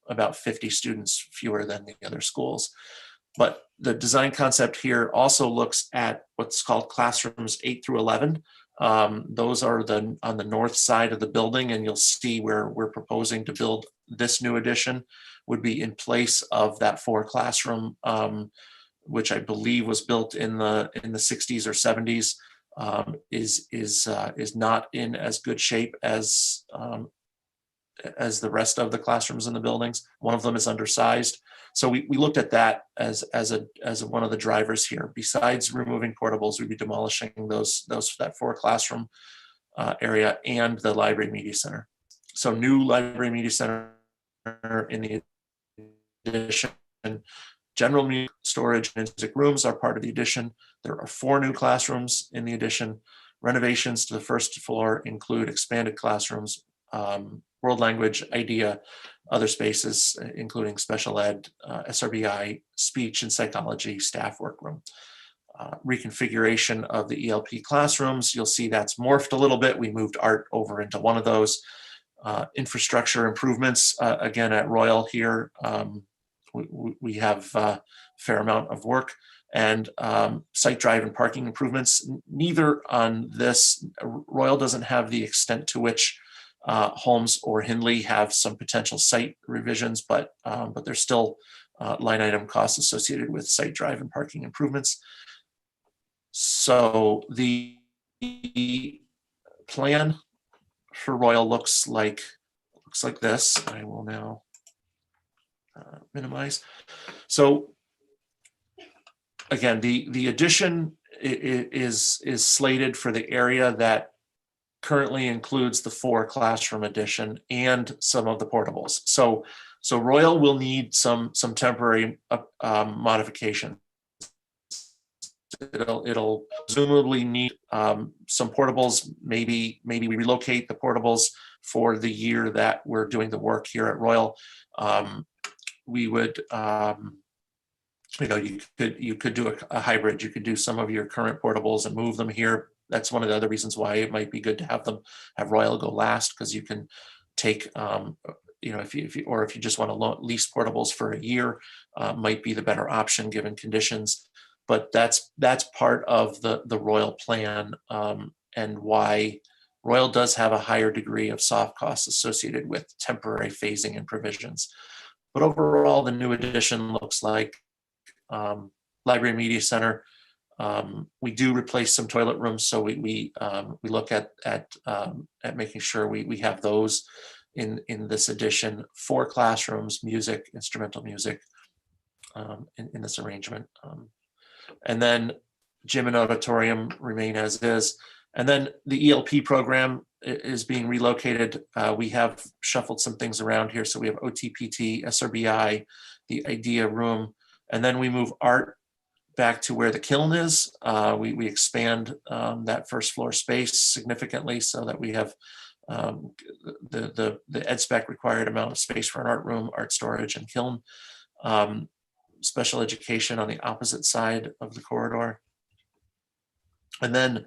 Speaker 3: about 50 students fewer than the other schools. But the design concept here also looks at what's called classrooms 8 through 11. Those are on the north side of the building, and you'll see where we're proposing to build this new addition would be in place of that 4 classroom, which I believe was built in the 60s or 70s, is not in as good shape as the rest of the classrooms in the buildings. One of them is undersized. So we looked at that as one of the drivers here. Besides removing portables, we'd be demolishing that 4 classroom area and the library media center. So new library media center in the addition. General music storage and music rooms are part of the addition. There are 4 new classrooms in the addition. Renovations to the first floor include expanded classrooms, world language, IDEA, other spaces, including special ed, SRBI, speech and psychology, staff workroom. Reconfiguration of the ELP classrooms, you'll see that's morphed a little bit. We moved art over into one of those. Infrastructure improvements, again at Royal here, we have a fair amount of work, and site drive and parking improvements. Neither on this, Royal doesn't have the extent to which Holmes or Hindley have some potential site revisions, but there's still line item costs associated with site drive and parking improvements. So the plan for Royal looks like this. I will now minimize. So again, the addition is slated for the area that currently includes the 4 classroom addition and some of the portables. So Royal will need some temporary modification. It'll presumably need some portables. Maybe we relocate the portables for the year that we're doing the work here at Royal. We would, you could do a hybrid. You could do some of your current portables and move them here. That's one of the other reasons why it might be good to have Royal go last, because you can take, if you just want to lease portables for a year, might be the better option given conditions. But that's part of the Royal plan, and why Royal does have a higher degree of soft costs associated with temporary phasing and provisions. But overall, the new addition looks like library media center. We do replace some toilet rooms, so we look at making sure we have those in this addition. 4 classrooms, music, instrumental music, in this arrangement, and then gym and auditorium remain as is. And then the ELP program is being relocated. We have shuffled some things around here. So we have OTPT, SRBI, the IDEA room, and then we move art back to where the kiln is. We expand that first floor space significantly so that we have the ed spec required amount of space for an art room, art storage, and kiln. Special education on the opposite side of the corridor. And then,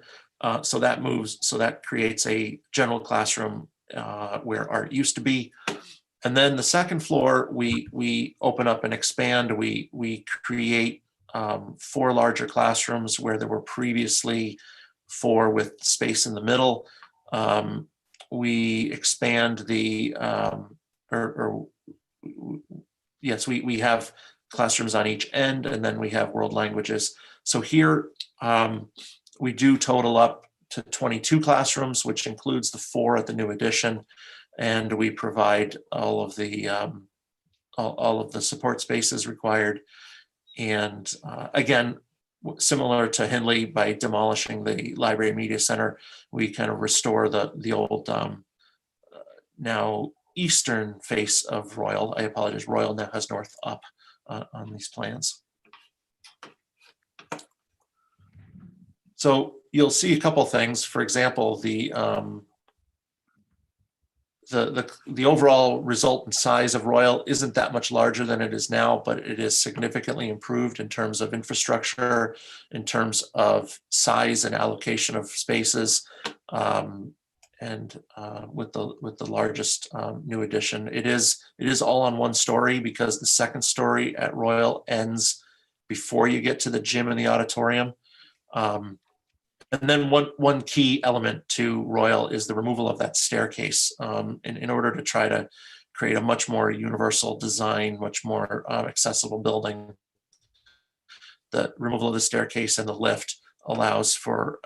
Speaker 3: so that creates a general classroom where art used to be. And then the second floor, we open up and expand. We create 4 larger classrooms where there were previously 4 with space in the middle. We expand the, yes, we have classrooms on each end, and then we have world languages. So here we do total up to 22 classrooms, which includes the 4 at the new addition, and we provide all of the support spaces required. And again, similar to Hindley, by demolishing the library media center, we kind of restore the old now eastern face of Royal. I apologize, Royal now has north up on these plans. So you'll see a couple things. For example, the overall resultant size of Royal isn't that much larger than it is now, but it is significantly improved in terms of infrastructure, in terms of size and allocation of spaces, and with the largest new addition. It is all on one story because the second story at Royal ends before you get to the gym and the auditorium. And then one key element to Royal is the removal of that staircase in order to try to create a much more universal design, much more accessible building. The removal of the staircase and the lift allows for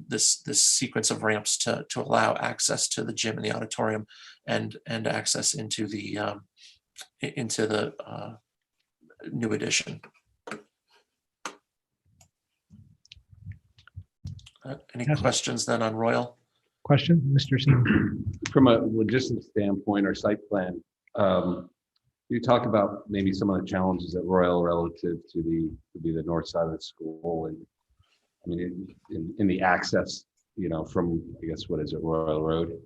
Speaker 3: this sequence of ramps to allow access to the gym and the auditorium and access into the new addition. Any questions then on Royal?
Speaker 1: Question, Mr. Seaman?
Speaker 4: From a logistics standpoint or site plan, you talk about maybe some of the challenges at Royal relative to the north side of the school, and I mean in the access, from, I guess, what is it, Royal Road?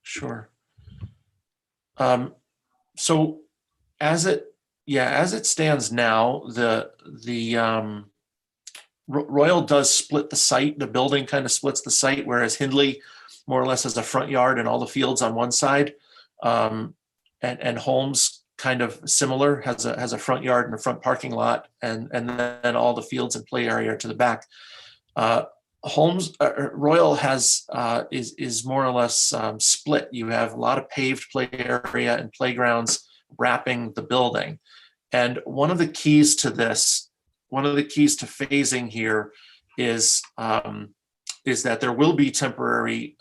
Speaker 3: Sure. So as it stands now, the Royal does split the site. The building kind of splits the site, whereas Hindley more or less has a front yard and all the fields on one side, and Holmes kind of similar, has a front yard and a front parking lot, and then all the fields and play area to the back. Royal is more or less split. You have a lot of paved play area and playgrounds wrapping the building, and one of the keys to phasing here is that there will be temporarily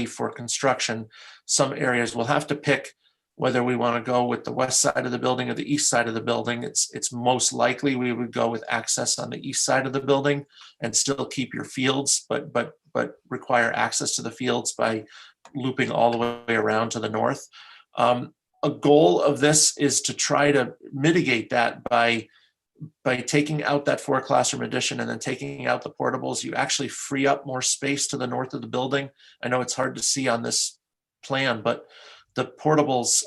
Speaker 3: for construction. Some areas we'll have to pick whether we want to go with the west side of the building or the east side of the building. It's most likely we would go with access on the east side of the building and still keep your fields, but require access to the fields by looping all the way around to the north. A goal of this is to try to mitigate that by taking out that 4 classroom addition and then taking out the portables. You actually free up more space to the north of the building. I know it's hard to see on this plan, but the portables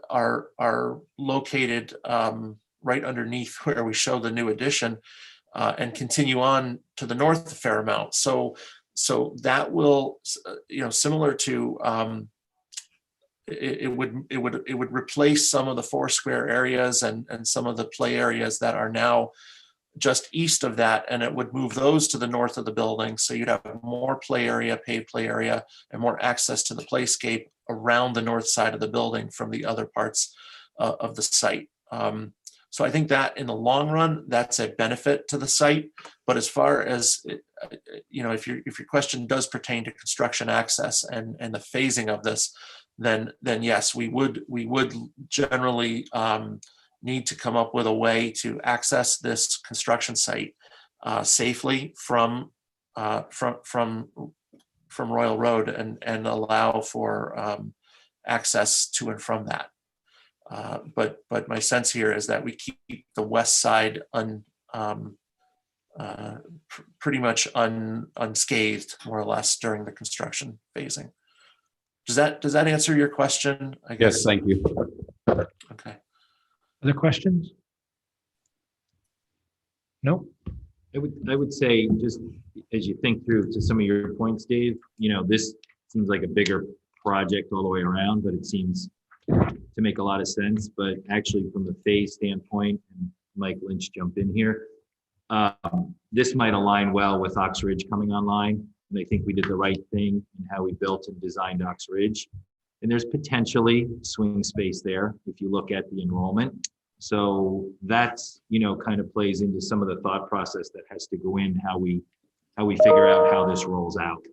Speaker 3: are located right underneath where we show the new addition, and continue on to the north a fair amount. So that will, similar to it would replace some of the 4 square areas and some of the play areas that are now just east of that, and it would move those to the north of the building. So you'd have more play area, paved play area, and more access to the playscape around the north side of the building from the other parts of the site. So I think that in the long run, that's a benefit to the site. But as far as, if your question does pertain to construction access and the phasing of this, then yes, we would generally need to come up with a way to access this construction site safely from Royal Road and allow for access to and from that. But my sense here is that we keep the west side pretty much unscathed, more or less, during the construction phasing. Does that answer your question? I guess.
Speaker 4: Yes, thank you.
Speaker 3: Okay.
Speaker 1: Other questions? No?
Speaker 9: I would say, just as you think through to some of your points, Dave, this seems like a bigger project all the way around, but it seems to make a lot of sense. But actually, from the phase standpoint, and Mike Lynch jump in here, this might align well with Ox Ridge coming online. And I think we did the right thing in how we built and designed Ox Ridge. And there's potentially swing space there if you look at the enrollment. So that's, kind of plays into some of the thought process that has to go in how we figure out how this rolls out,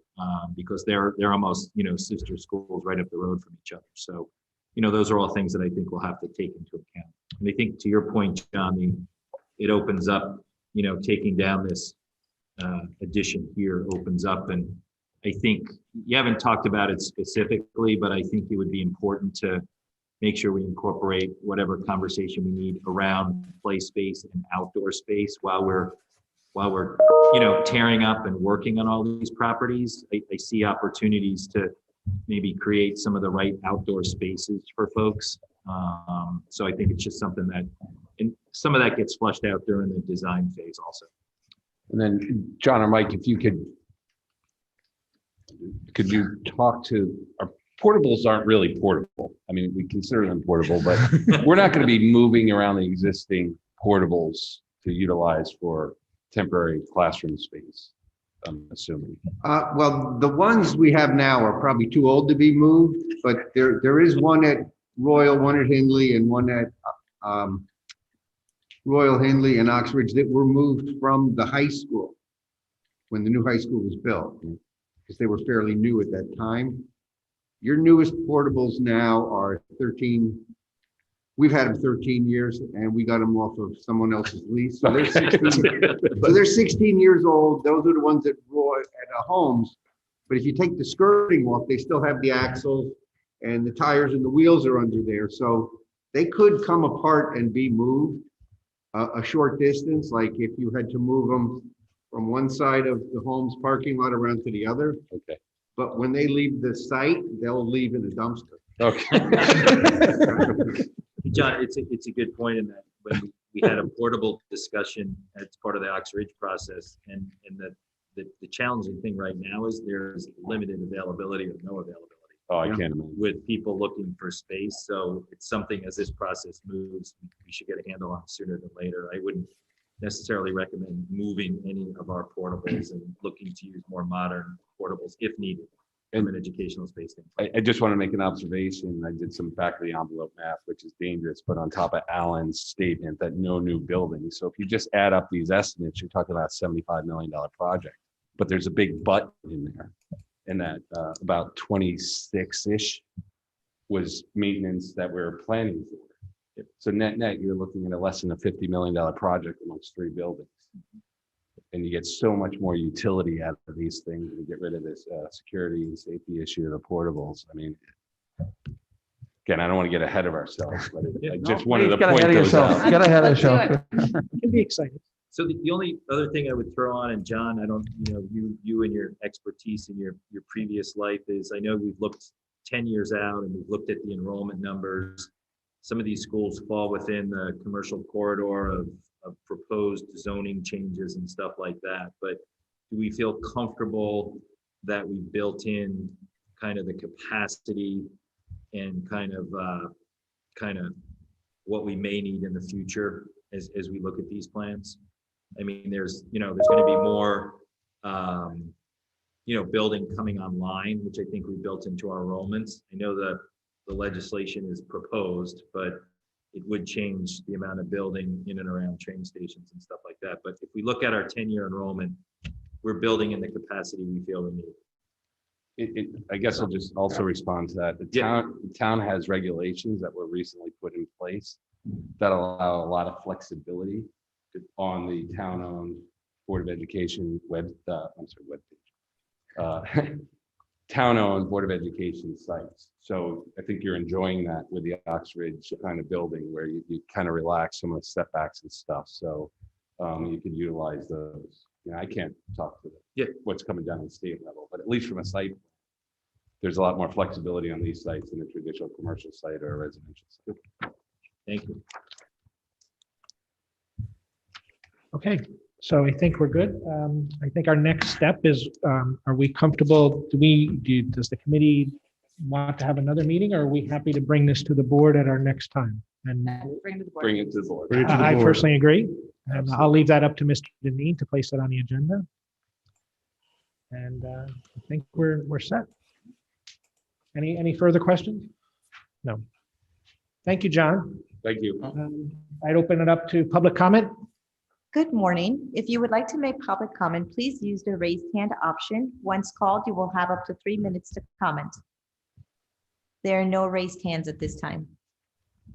Speaker 9: because they're almost, sister schools right up the road from each other. So, those are all things that I think we'll have to take into account. And I think to your point, John, it opens up, taking down this addition here opens up. And I think you haven't talked about it specifically, but I think it would be important to make sure we incorporate whatever conversation we need around play space and outdoor space while we're tearing up and working on all these properties. I see opportunities to maybe create some of the right outdoor spaces for folks. So I think it's just something that, and some of that gets flushed out during the design phase also.
Speaker 4: And then John or Mike, if you could you talk to our portables aren't really portable. I mean, we consider them portable, but we're not going to be moving around the existing portables to utilize for temporary classroom space, I'm assuming.
Speaker 5: Well, the ones we have now are probably too old to be moved, but there is one at Royal, one at Hindley, and one at Royal, Hindley, and Ox Ridge that were moved from the high school when the new high school was built, because they were fairly new at that time. Your newest portables now are 13. We've had them 13 years, and we got them off of someone else's lease. So they're 16. So they're 16 years old. Those are the ones that Roy at homes. But if you take the skirting off, they still have the axles, and the tires and the wheels are under there. So they could come apart and be moved a short distance, like if you had to move them from one side of the home's parking lot around to the other.
Speaker 4: Okay.
Speaker 5: But when they leave the site, they'll leave in a dumpster.
Speaker 4: Okay.
Speaker 9: John, it's a good point in that when we had a portable discussion as part of the Ox Ridge process, and the challenging thing right now is there's limited availability or no availability.
Speaker 4: Oh, I can't imagine.
Speaker 9: With people looking for space. So it's something, as this process moves, we should get a handle on sooner than later. I wouldn't necessarily recommend moving any of our portables and looking to use more modern portables if needed from an educational space standpoint.
Speaker 4: I just want to make an observation. I did some back of the envelope math, which is dangerous, but on top of Alan's statement that no new buildings. So if you just add up these estimates, you're talking about a $75 million project, but there's a big but in there. And that about 26-ish was maintenance that we're planning for. So net, you're looking at a less than a $50 million project amongst 3 buildings. And you get so much more utility out of these things and get rid of this security and safety issue of the portables. I mean, again, I don't want to get ahead of ourselves, but I just wanted to point those out.
Speaker 2: Get ahead of yourself.
Speaker 1: You can be excited.
Speaker 9: So the only other thing I would throw on, and John, I don't, you and your expertise in your previous life is, I know we've looked 10 years out and we've looked at the enrollment numbers. Some of these schools fall within the commercial corridor of proposed zoning changes and stuff like that. But do we feel comfortable that we built in kind of the capacity and kind of what we may need in the future as we look at these plans? I mean, there's going to be more, building coming online, which I think we built into our enrollments. I know the legislation is proposed, but it would change the amount of building in and around train stations and stuff like that. But if we look at our 10-year enrollment, we're building in the capacity we feel we need.
Speaker 4: I guess I'll just also respond to that. The town has regulations that were recently put in place that allow a lot of flexibility on the town-owned Board of Education town-owned Board of Education sites. So I think you're enjoying that with the Oxridge kind of building where you kind of relax some of the setbacks and stuff. So you can utilize those. You know, I can't talk to what's coming down the state level, but at least from a site, there's a lot more flexibility on these sites than a traditional commercial site or a residential site.
Speaker 9: Thank you.
Speaker 1: Okay, so I think we're good. I think our next step is, are we comfortable? Does the committee want to have another meeting, or are we happy to bring this to the board at our next time? And
Speaker 6: Bring it to the board.
Speaker 4: Bring it to the board.
Speaker 8: Bring it to the
Speaker 1: I
Speaker 8: board.
Speaker 1: personally agree. And I'll leave that up to Mr. Deneen to place it on the agenda. And I think we're set. Any further questions? No. Thank you, John.
Speaker 4: Thank you.
Speaker 1: I'd open it up to public comment.
Speaker 10: Good morning. If you would like to make public comment, please use the raised hand option. Once called, you will have up to 3 minutes to comment. There are no raised hands at this time.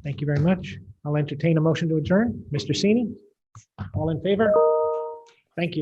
Speaker 1: Thank you very much. I'll entertain a motion to adjourn. Mr. Sini, all in favor? Thank you.